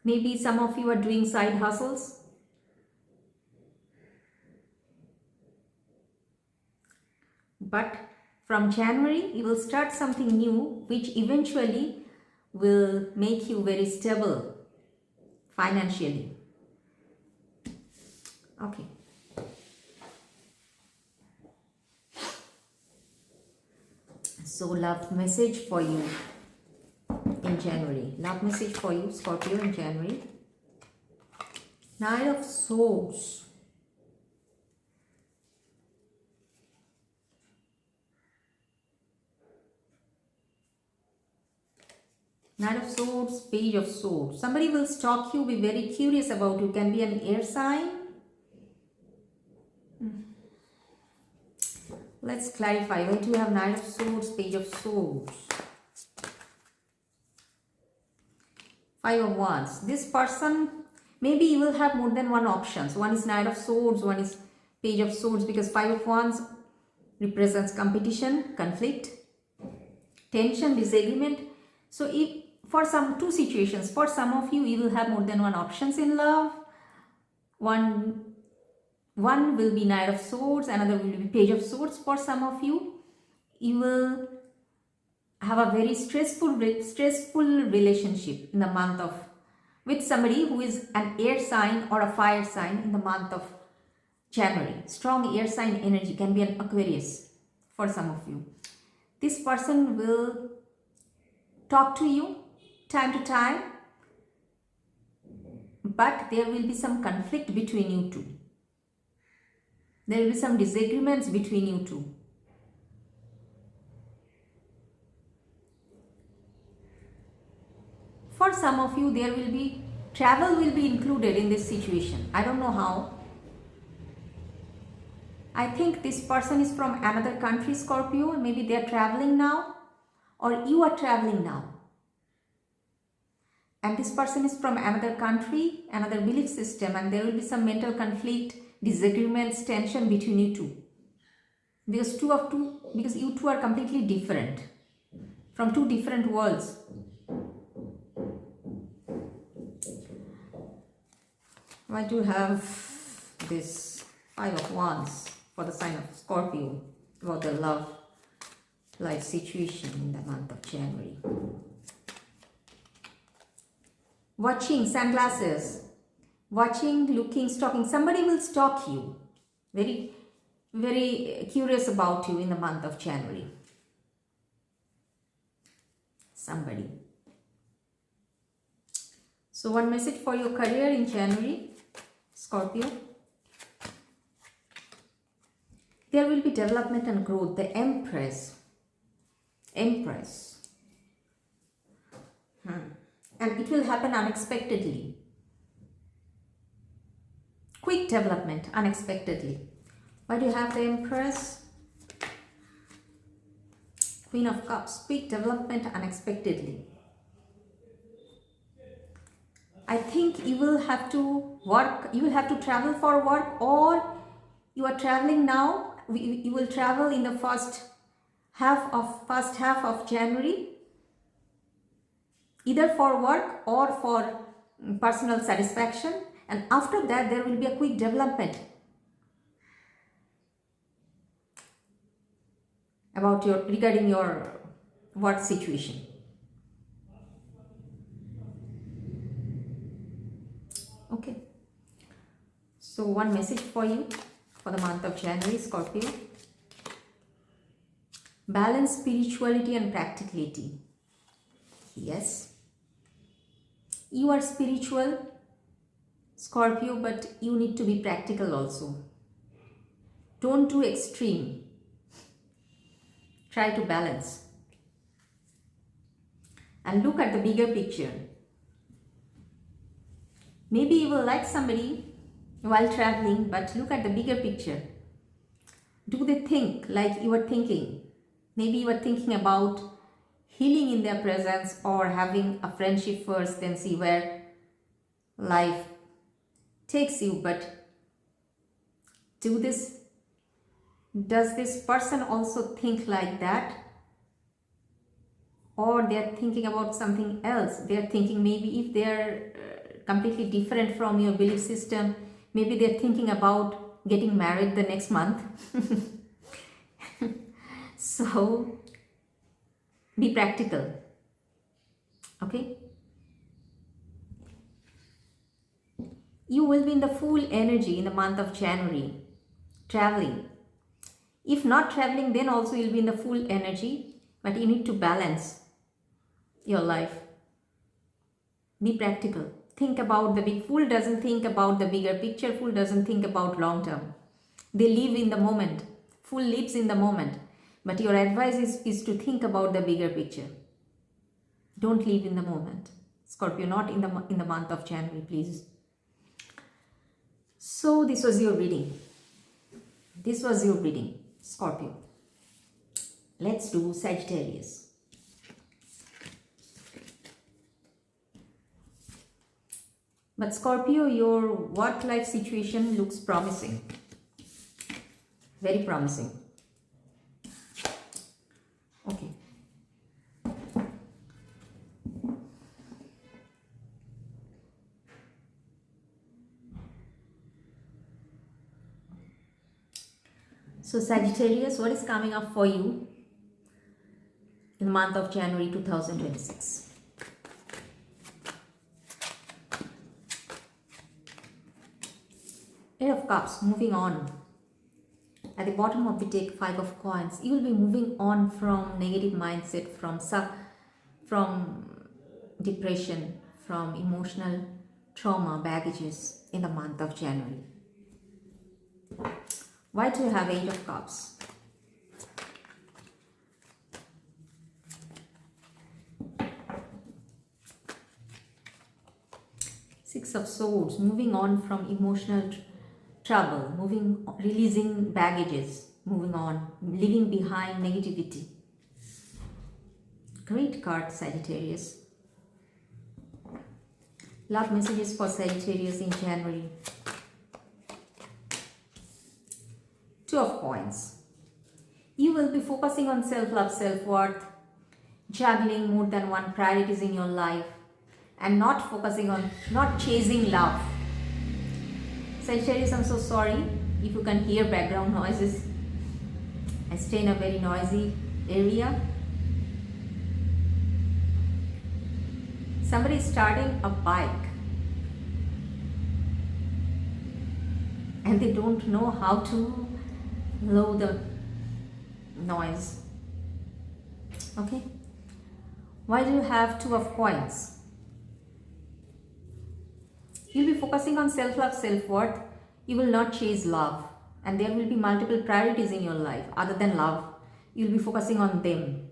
Maybe some of you are doing side hustles. But from January, you will start something new, which eventually will make you very stable financially. Okay. So love message for you in January. Love message for you, Scorpio, in January. Knight of Swords. Knight of Swords, Page of Swords. Somebody will stalk you, be very curious about you. Can be an air sign. Let's clarify. Why do you have Knight of Swords, Page of Swords? Five of Wands. This person, maybe you will have more than one options. One is Knight of Swords, one is Page of Swords, because Five of Wands represents competition, conflict, tension, disagreement. So if for some two situations, for some of you, you will have more than one options in love. One will be Knight of Swords, another will be Page of Swords. For some of you, you will have a very stressful relationship in the month of, with somebody who is an air sign or a fire sign in the month of January. Strong air sign energy, can be an Aquarius for some of you. This person will talk to you time to time, but there will be some conflict between you two. There will be some disagreements between you two. For some of you, there will be travel will be included in this situation. I don't know how. I think this person is from another country, Scorpio. Maybe they are traveling now, or you are traveling now. And this person is from another country, another belief system, and there will be some mental conflict, disagreements, tension between you two. Because you two are completely different, from two different worlds. Why do you have this Five of Wands for the sign of Scorpio about the love life situation in the month of January? Watching, sunglasses, watching, looking, stalking. Somebody will stalk you. Very, very curious about you in the month of January. Somebody. So one message for your career in January, Scorpio. There will be development and growth. The Empress. And it will happen unexpectedly. Quick development, unexpectedly. Why do you have the Empress? Queen of Cups. Quick development, unexpectedly. I think you will have to work, you will have to travel for work, or you are traveling now. You will travel in the first half of January, either for work or for personal satisfaction, and after that there will be a quick development about regarding your work situation. Okay, so one message for you for the month of January, Scorpio. Balance spirituality and practicality. Yes, you are spiritual, Scorpio, but you need to be practical also. Don't do extreme. Try to balance. And look at the bigger picture. Maybe you will like somebody while traveling, but look at the bigger picture. Do they think like you are thinking? Maybe you are thinking about healing in their presence, or having a friendship first, then see where life takes you. But does this person also think like that? Or they are thinking about something else? They are thinking, maybe if they are completely different from your belief system, maybe they are thinking about getting married the next month. So be practical. Okay? You will be in the full energy in the month of January, traveling. If not traveling, then also you'll be in the full energy, but you need to balance your life. Be practical. Think about the big. Fool doesn't think about the bigger picture. Fool doesn't think about long term. They live in the moment. Fool lives in the moment. But your advice is to think about the bigger picture. Don't live in the moment. Scorpio, not in the month of January, please. So this was your reading. Scorpio. Let's do Sagittarius. But Scorpio, your work-life situation looks promising. Very promising. Okay. So Sagittarius, what is coming up for you in the month of January 2026? Eight of Cups, moving on. At the bottom of the deck, Five of Coins. You will be moving on from negative mindset, from depression, from emotional trauma, baggages in the month of January. Why do you have Eight of Cups? Six of Swords, moving on from emotional trouble, moving, releasing baggages, moving on, leaving behind negativity. Great card, Sagittarius. Love messages for Sagittarius in January. Two of Coins. You will be focusing on self-love, self-worth, juggling more than one priorities in your life, and not focusing on, not chasing love. Sagittarius, I'm so sorry if you can hear background noises. I stay in a very noisy area. Somebody is starting a bike and they don't know how to lower the noise. Okay. Why do you have Two of Coins? You'll be focusing on self-love, self-worth. You will not chase love. And there will be multiple priorities in your life other than love. You'll be focusing on them,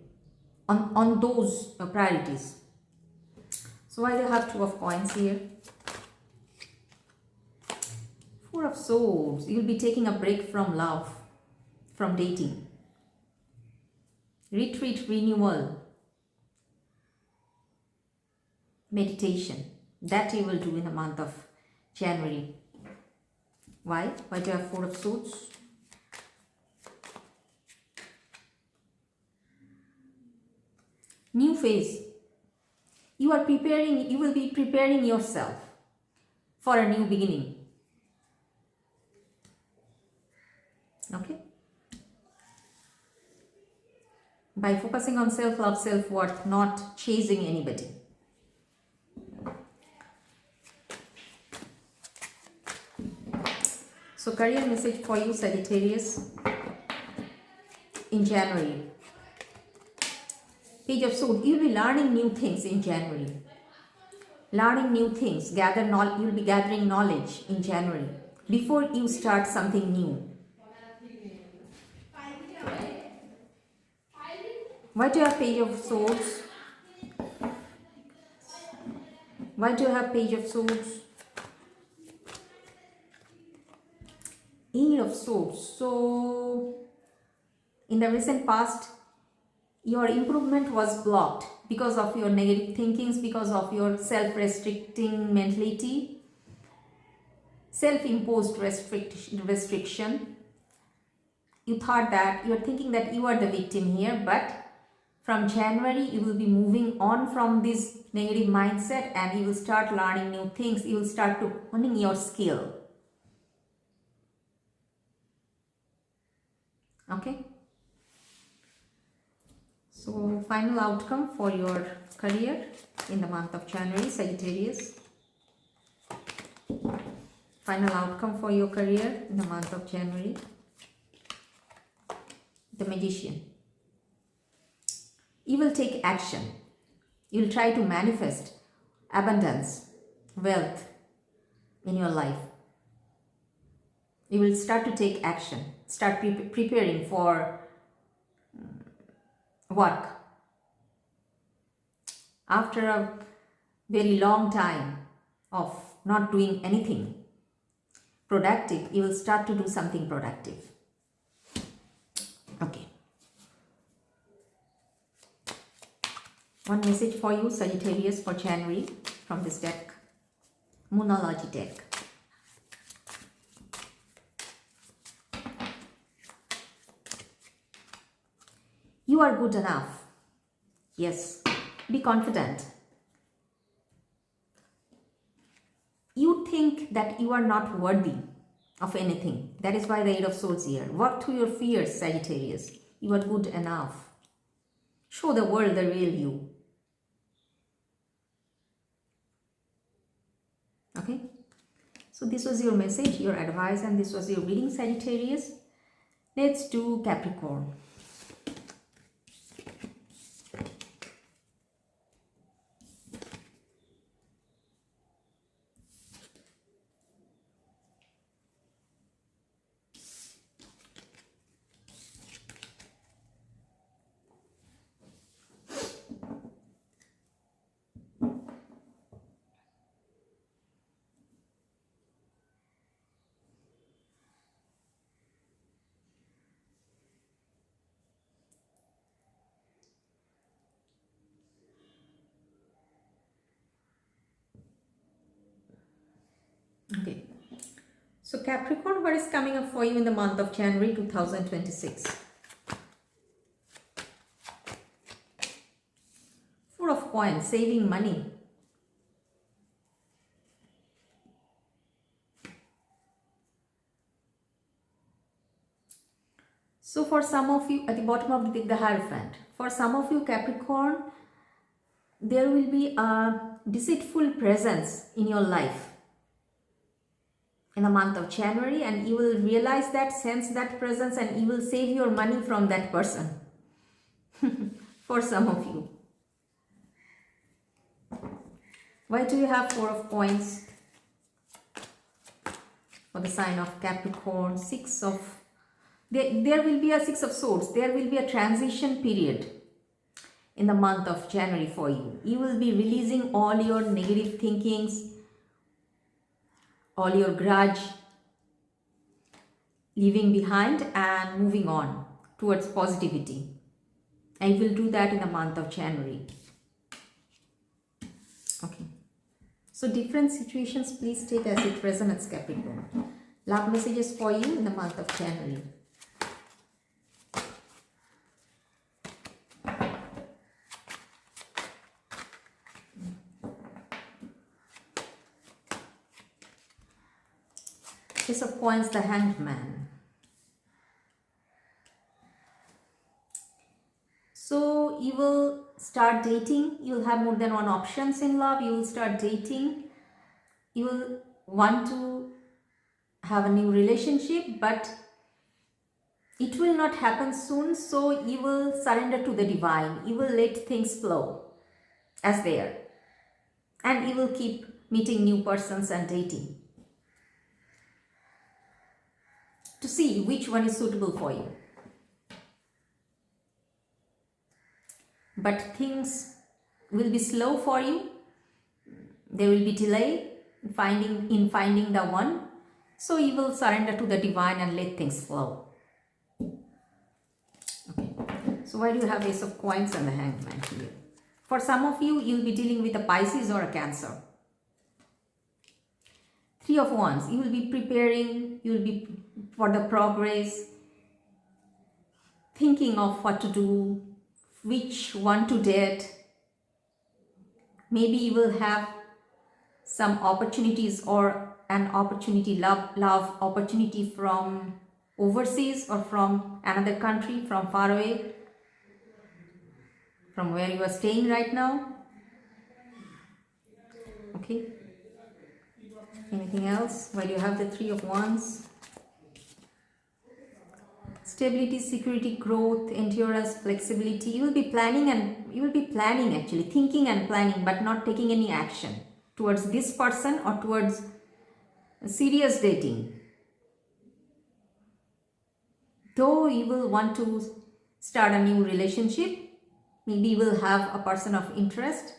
on those priorities. So why do you have Two of Coins here? Four of Swords. You'll be taking a break from love, from dating. Retreat, renewal, meditation. That you will do in the month of January. Why? Why do you have Four of Swords? New phase. You will be preparing yourself for a new beginning. Okay? By focusing on self-love, self-worth, not chasing anybody. So career message for you, Sagittarius, in January. Page of Swords. You'll be learning new things in January. Learning new things. You'll be gathering knowledge in January before you start something new. Why do you have Page of Swords? Why do you have Page of Swords? Eight of Swords. So, in the recent past, your improvement was blocked because of your negative thinkings, because of your self-restricting mentality, self-imposed restriction. You thought that, you are thinking that you are the victim here, but from January, you will be moving on from this negative mindset and you will start learning new things. You will start to honing your skill. Okay? So, final outcome for your career in the month of January, Sagittarius. Final outcome for your career in the month of January. The Magician. You will take action. You will try to manifest abundance, wealth in your life. You will start to take action. Start preparing for work. After a very long time of not doing anything productive, you will start to do something productive. Okay. One message for you, Sagittarius, for January from this deck, Moonology deck. You are good enough. Yes. Be confident. You think that you are not worthy of anything. That is why the Eight of Swords here. Work through your fears, Sagittarius. You are good enough. Show the world the real you. Okay? So this was your message, your advice, and this was your reading, Sagittarius. Let's do Capricorn. Okay. So Capricorn, what is coming up for you in the month of January 2026? Four of Coins, saving money. So for some of you, at the bottom of the Hierophant, for some of you Capricorn, there will be a deceitful presence in your life in the month of January, and you will realize that, sense that presence, and you will save your money from that person. For some of you. Why do you have Four of Coins? For the sign of Capricorn, there will be a Six of Swords. There will be a transition period in the month of January for you. You will be releasing all your negative thinkings, all your grudge, leaving behind and moving on towards positivity. And you will do that in the month of January. Okay. So different situations, please take as it resonates, Capricorn. Love messages for you in the month of January. Ace of Coins, the Hanged Man. So you will start dating. You will have more than one options in love. You will start dating. You will want to have a new relationship, but it will not happen soon. So you will surrender to the divine. You will let things flow as they are. And you will keep meeting new persons and dating to see which one is suitable for you. But things will be slow for you. There will be delay in finding the one. So you will surrender to the divine and let things flow. Okay. So why do you have Ace of Coins and the Hanged Man here? For some of you, you will be dealing with a Pisces or a Cancer. Three of Wands. You will be preparing. You will be for the progress, thinking of what to do, which one to date. Maybe you will have some opportunities or an opportunity, love opportunity from overseas or from another country, from far away, from where you are staying right now. Okay. Anything else? Why do you have the Three of Wands? Stability, security, growth, endurance, flexibility. You will be planning actually, thinking and planning, but not taking any action towards this person or towards serious dating. Though you will want to start a new relationship, maybe you will have a person of interest,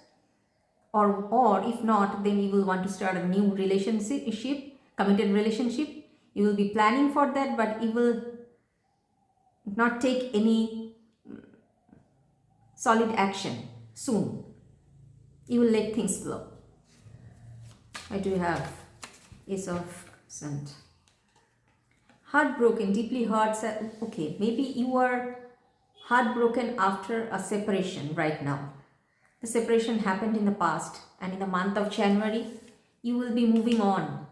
or if not, then you will want to start a new relationship, committed relationship. You will be planning for that, but you will not take any solid action soon. You will let things flow. I do have Ace of Sand. Heartbroken, deeply hurt. Okay, maybe you are heartbroken after a separation right now. The separation happened in the past, and in the month of January, you will be moving on,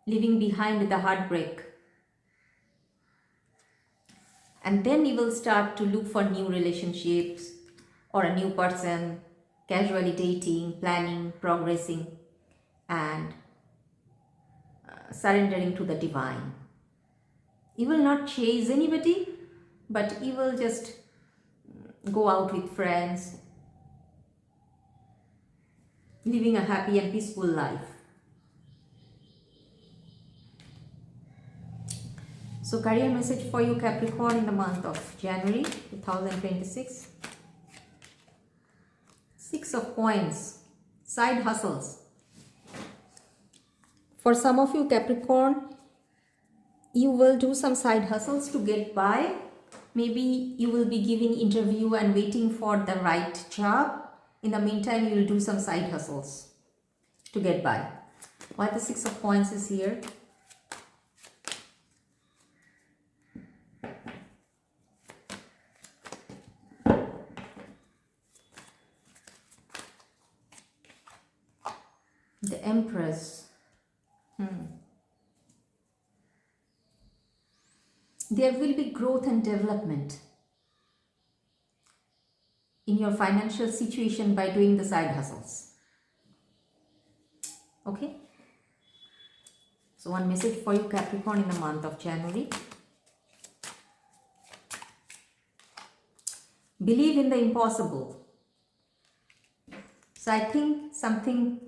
leaving behind the heartbreak. And then you will start to look for new relationships or a new person, casually dating, planning, progressing, and surrendering to the divine. You will not chase anybody, but you will just go out with friends, living a happy and peaceful life. So career message for you, Capricorn, in the month of January 2026. Six of Coins, side hustles. For some of you, Capricorn, you will do some side hustles to get by. Maybe you will be giving interview and waiting for the right job. In the meantime, you will do some side hustles to get by. Why the Six of Coins is here? The Empress. There will be growth and development in your financial situation by doing the side hustles. Okay? So one message for you, Capricorn, in the month of January. Believe in the impossible. So I think something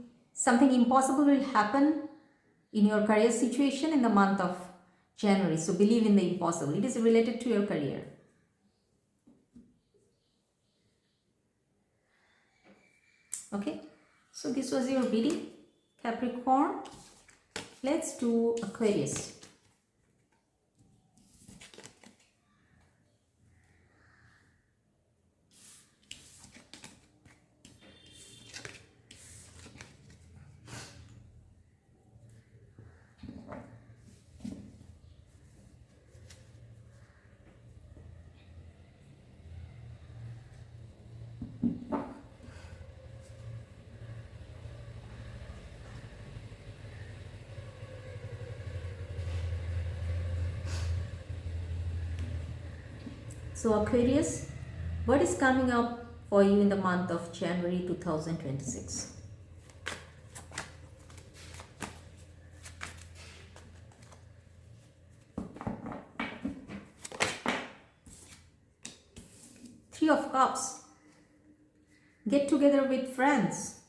impossible will happen in your career situation in the month of January. So believe in the impossible. It is related to your career. Okay. So this was your reading, Capricorn. Let's do Aquarius. So Aquarius, what is coming up for you in the month of January 2026? Three of Cups. Get together with friends.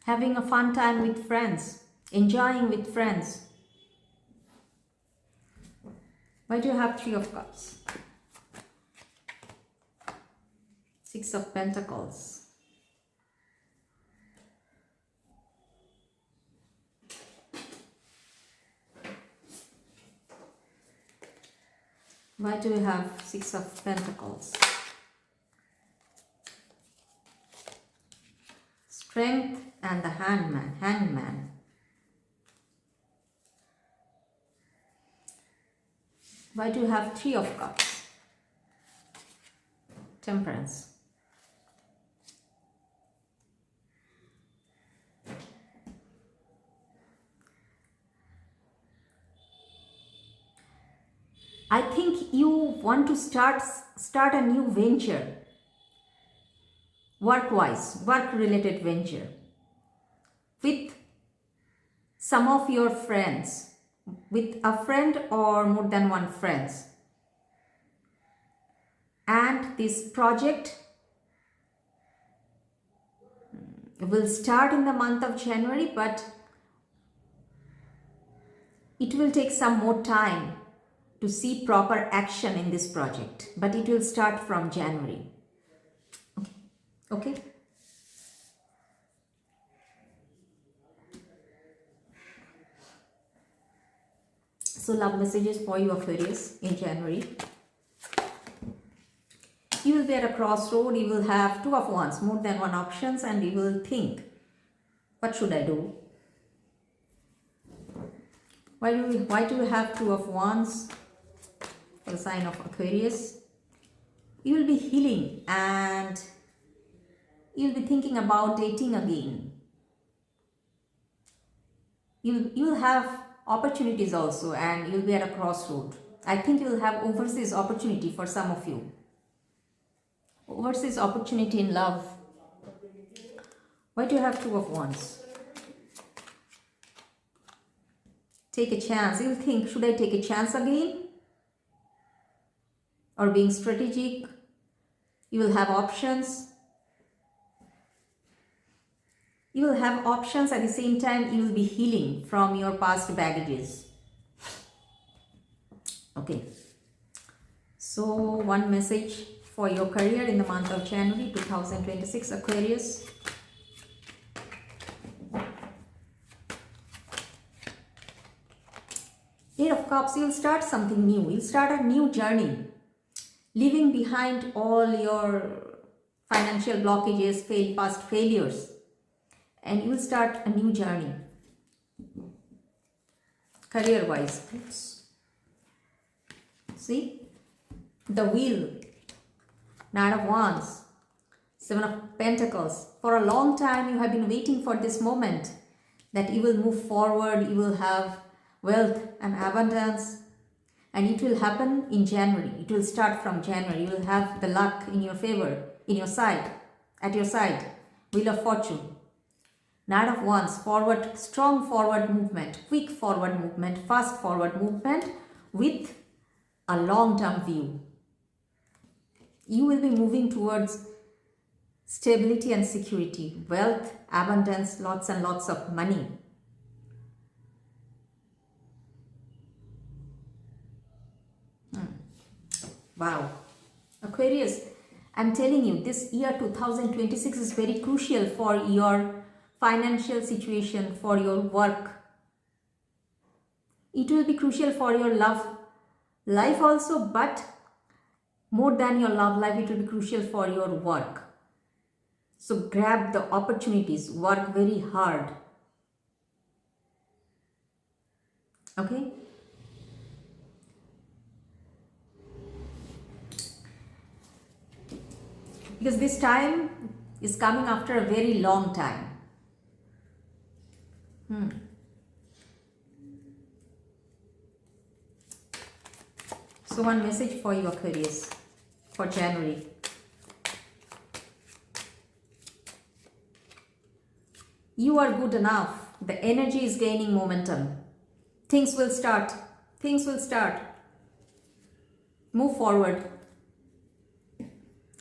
Having a fun time with friends. Enjoying with friends. Why do you have Three of Cups? Six of Pentacles. Why do you have Six of Pentacles? Strength and the Hangman. Why do you have Three of Cups? Temperance. I think you want to start a new venture. Work-wise, work-related venture. With some of your friends. With a friend or more than one friends. And this project will start in the month of January, but it will take some more time to see proper action in this project, but it will start from January. Okay? So love messages for you, Aquarius, in January. You will be at a crossroad. You will have Two of Wands, more than one options, and you will think, what should I do? Why do we have Two of Wands for the sign of Aquarius? You will be healing and you will be thinking about dating again. You will have opportunities also, and you'll be at a crossroad. I think you will have overseas opportunity for some of you. Overseas opportunity in love. Why do you have Two of Wands? Take a chance. You'll think, should I take a chance again? Or being strategic? You will have options. You will have options, at the same time you will be healing from your past baggages. Okay. So one message for your career in the month of January 2026, Aquarius. Eight of Cups, you'll start something new. You'll start a new journey. Leaving behind all your financial blockages, past failures, and you will start a new journey. Career wise, see the wheel, Knight of Wands, Seven of Pentacles. For a long time you have been waiting for this moment that you will move forward, you will have wealth and abundance, and it will happen in January. It will start from January. You will have the luck in your favor, in your side, at your side. Wheel of Fortune, Knight of Wands, forward, strong forward movement, quick forward movement, fast forward movement with a long-term view. You will be moving towards stability and security, wealth, abundance, lots and lots of money. Wow. Aquarius, I'm telling you, this year 2026 is very crucial for your financial situation, for your work. It will be crucial for your love life also, but more than your love life, it will be crucial for your work. So grab the opportunities, work very hard. Okay? Because this time is coming after a very long time. So one message for you, Aquarius, for January. You are good enough. The energy is gaining momentum. Things will start. Things will start. Move forward.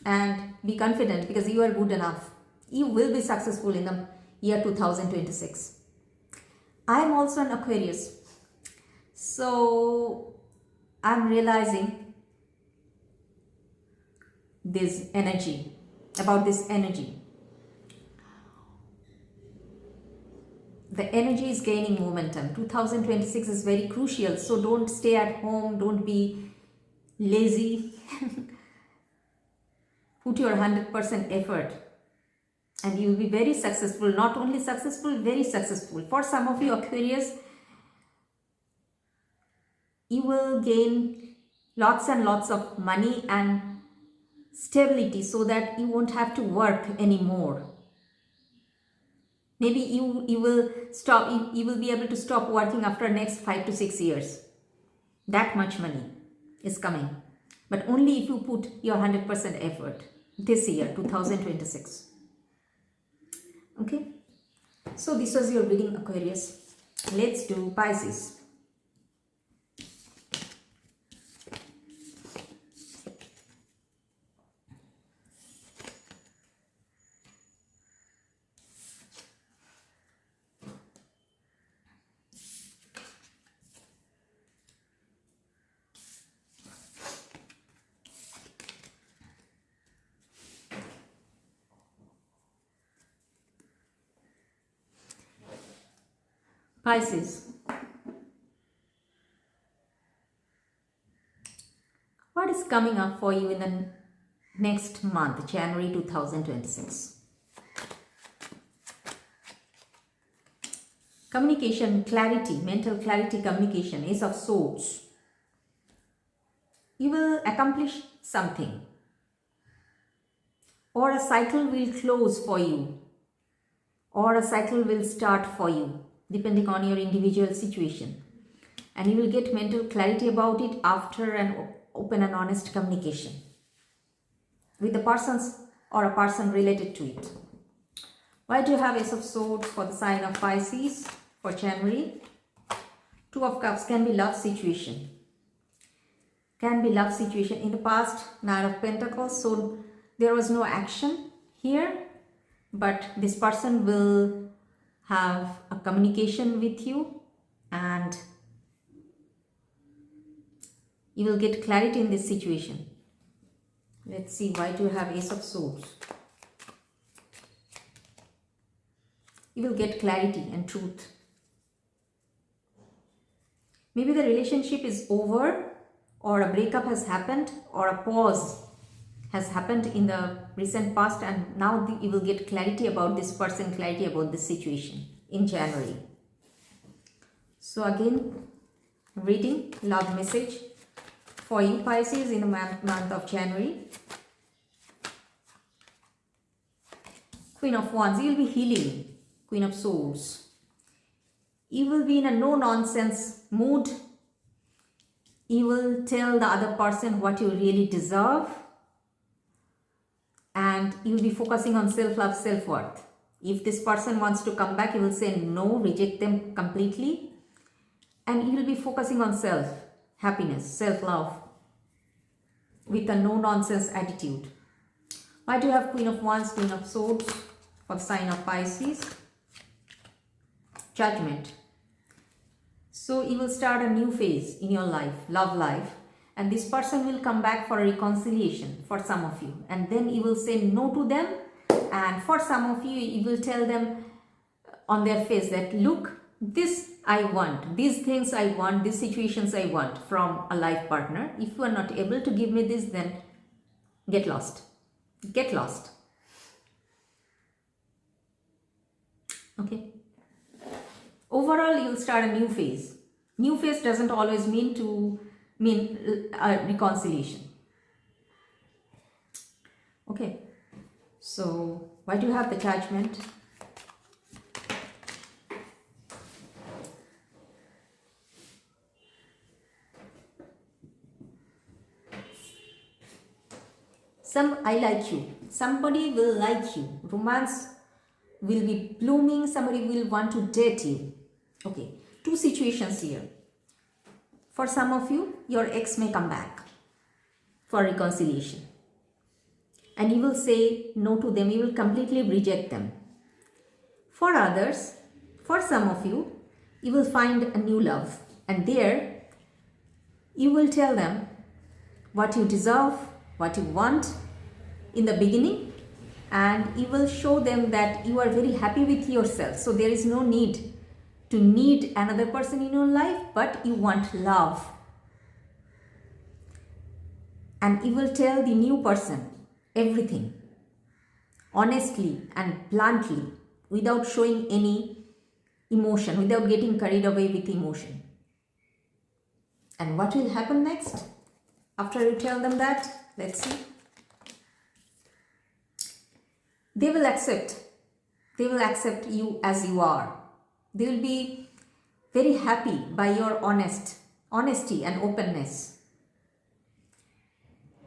And be confident because you are good enough. You will be successful in the year 2026. I am also an Aquarius. So I'm realizing this energy, about this energy. The energy is gaining momentum. 2026 is very crucial. So don't stay at home. Don't be lazy. Put your 100% effort and you will be very successful. Not only successful, very successful. For some of you Aquarius, you will gain lots and lots of money and stability so that you won't have to work anymore. Maybe you will stop, you will be able to stop working after next 5 to 6 years. That much money is coming. But only if you put your 100% effort this year, 2026. Okay? So this was your reading, Aquarius. Let's do Pisces. Pisces, what is coming up for you in the next month, January 2026? Communication, clarity, mental clarity, communication, Ace of Swords. You will accomplish something, or a cycle will close for you, or a cycle will start for you, depending on your individual situation, and you will get mental clarity about it after an open and honest communication with the persons or a person related to it. Why do you have Ace of Swords for the sign of Pisces for January? Two of Cups can be love situation. Can be love situation. In the past, Nine of Pentacles, so there was no action here, but this person will have a communication with you and you will get clarity in this situation. Let's see, why do you have Ace of Swords? You will get clarity and truth. Maybe the relationship is over, or a breakup has happened, or a pause has happened in the recent past, and now you will get clarity about this person, clarity about this situation in January. So again, reading, love message for you Pisces in the month of January. Queen of Wands, you will be healing. Queen of Swords, you will be in a no-nonsense mood. You will tell the other person what you really deserve, and you will be focusing on self-love, self-worth. If this person wants to come back, you will say no, reject them completely, and you will be focusing on self-happiness, self-love with a no-nonsense attitude. Why do you have Queen of Wands, Queen of Swords for the sign of Pisces? Judgment. So you will start a new phase in your life, love life, and this person will come back for a reconciliation for some of you, and then you will say no to them, and for some of you, you will tell them on their face that look, this I want, these things I want, these situations I want from a life partner. If you are not able to give me this, then get lost. Get lost. Okay. Overall, you'll start a new phase. New phase doesn't always mean reconciliation. Okay. So, why do you have the Judgment? I like you. Somebody will like you. Romance will be blooming. Somebody will want to date you. Okay, two situations here. For some of you, your ex may come back for reconciliation, and you will say no to them. You will completely reject them. For others, for some of you, you will find a new love, and there you will tell them what you deserve, what you want in the beginning, and you will show them that you are very happy with yourself. So there is no need to need another person in your life, but you want love. And you will tell the new person everything honestly and bluntly, without showing any emotion, without getting carried away with emotion. And what will happen next after you tell them that? Let's see. They will accept you as you are. They will be very happy by your honesty and openness.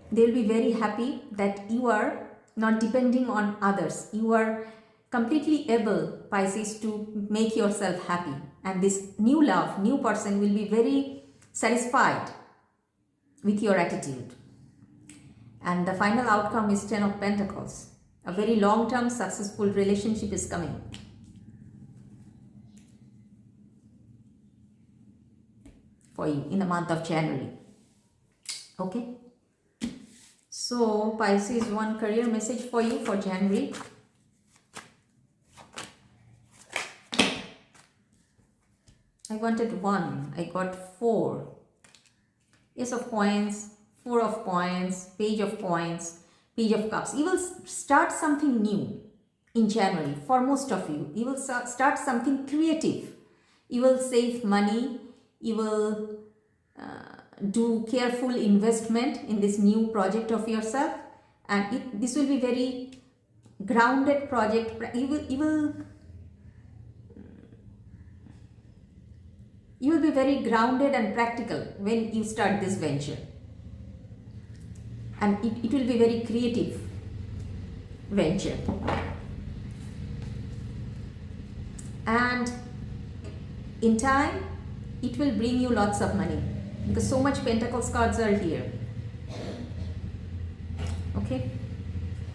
They will be very happy that you are not depending on others. You are completely able, Pisces, to make yourself happy. And this new love, new person will be very satisfied with your attitude. And the final outcome is 10 of Pentacles. A very long-term successful relationship is coming. For you in the month of January. Okay. So Pisces, one career message for you for January. I wanted 1. I got 4. Ace of Coins, 4 of Coins, Page of Coins, Page of Cups. You will start something new in January. For most of you, you will start something creative. You will save money. You will do careful investment in this new project of yourself, and this will be very grounded project. You will be very grounded and practical when you start this venture, and it will be very creative venture. And in time, it will bring you lots of money, because so much Pentacles cards are here. Okay.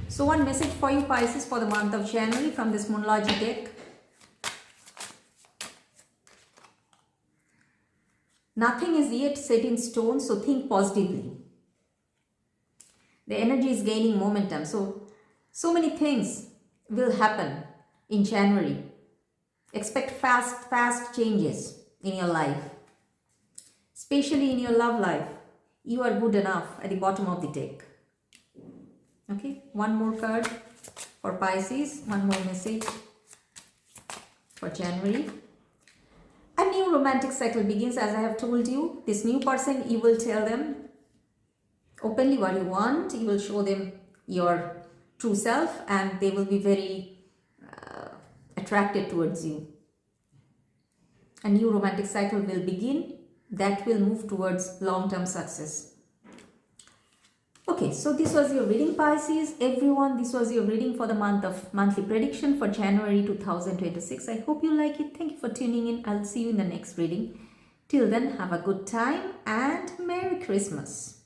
So one message for you, Pisces, for the month of January from this Moonlogy deck. Nothing is yet set in stone, so think positively. The energy is gaining momentum. So many things will happen in January. Expect fast changes in your life. Especially in your love life. You are good enough at the bottom of the deck. Okay, one more card for Pisces, one more message for January. A new romantic cycle begins, as I have told you. This new person, you will tell them openly what you want. You will show them your true self and they will be very attracted towards you. A new romantic cycle will begin that will move towards long-term success. Okay, so this was your reading, Pisces. Everyone, this was your reading for the monthly prediction for January 2026. I hope you like it. Thank you for tuning in. I'll see you in the next reading. Till then, have a good time and Merry Christmas.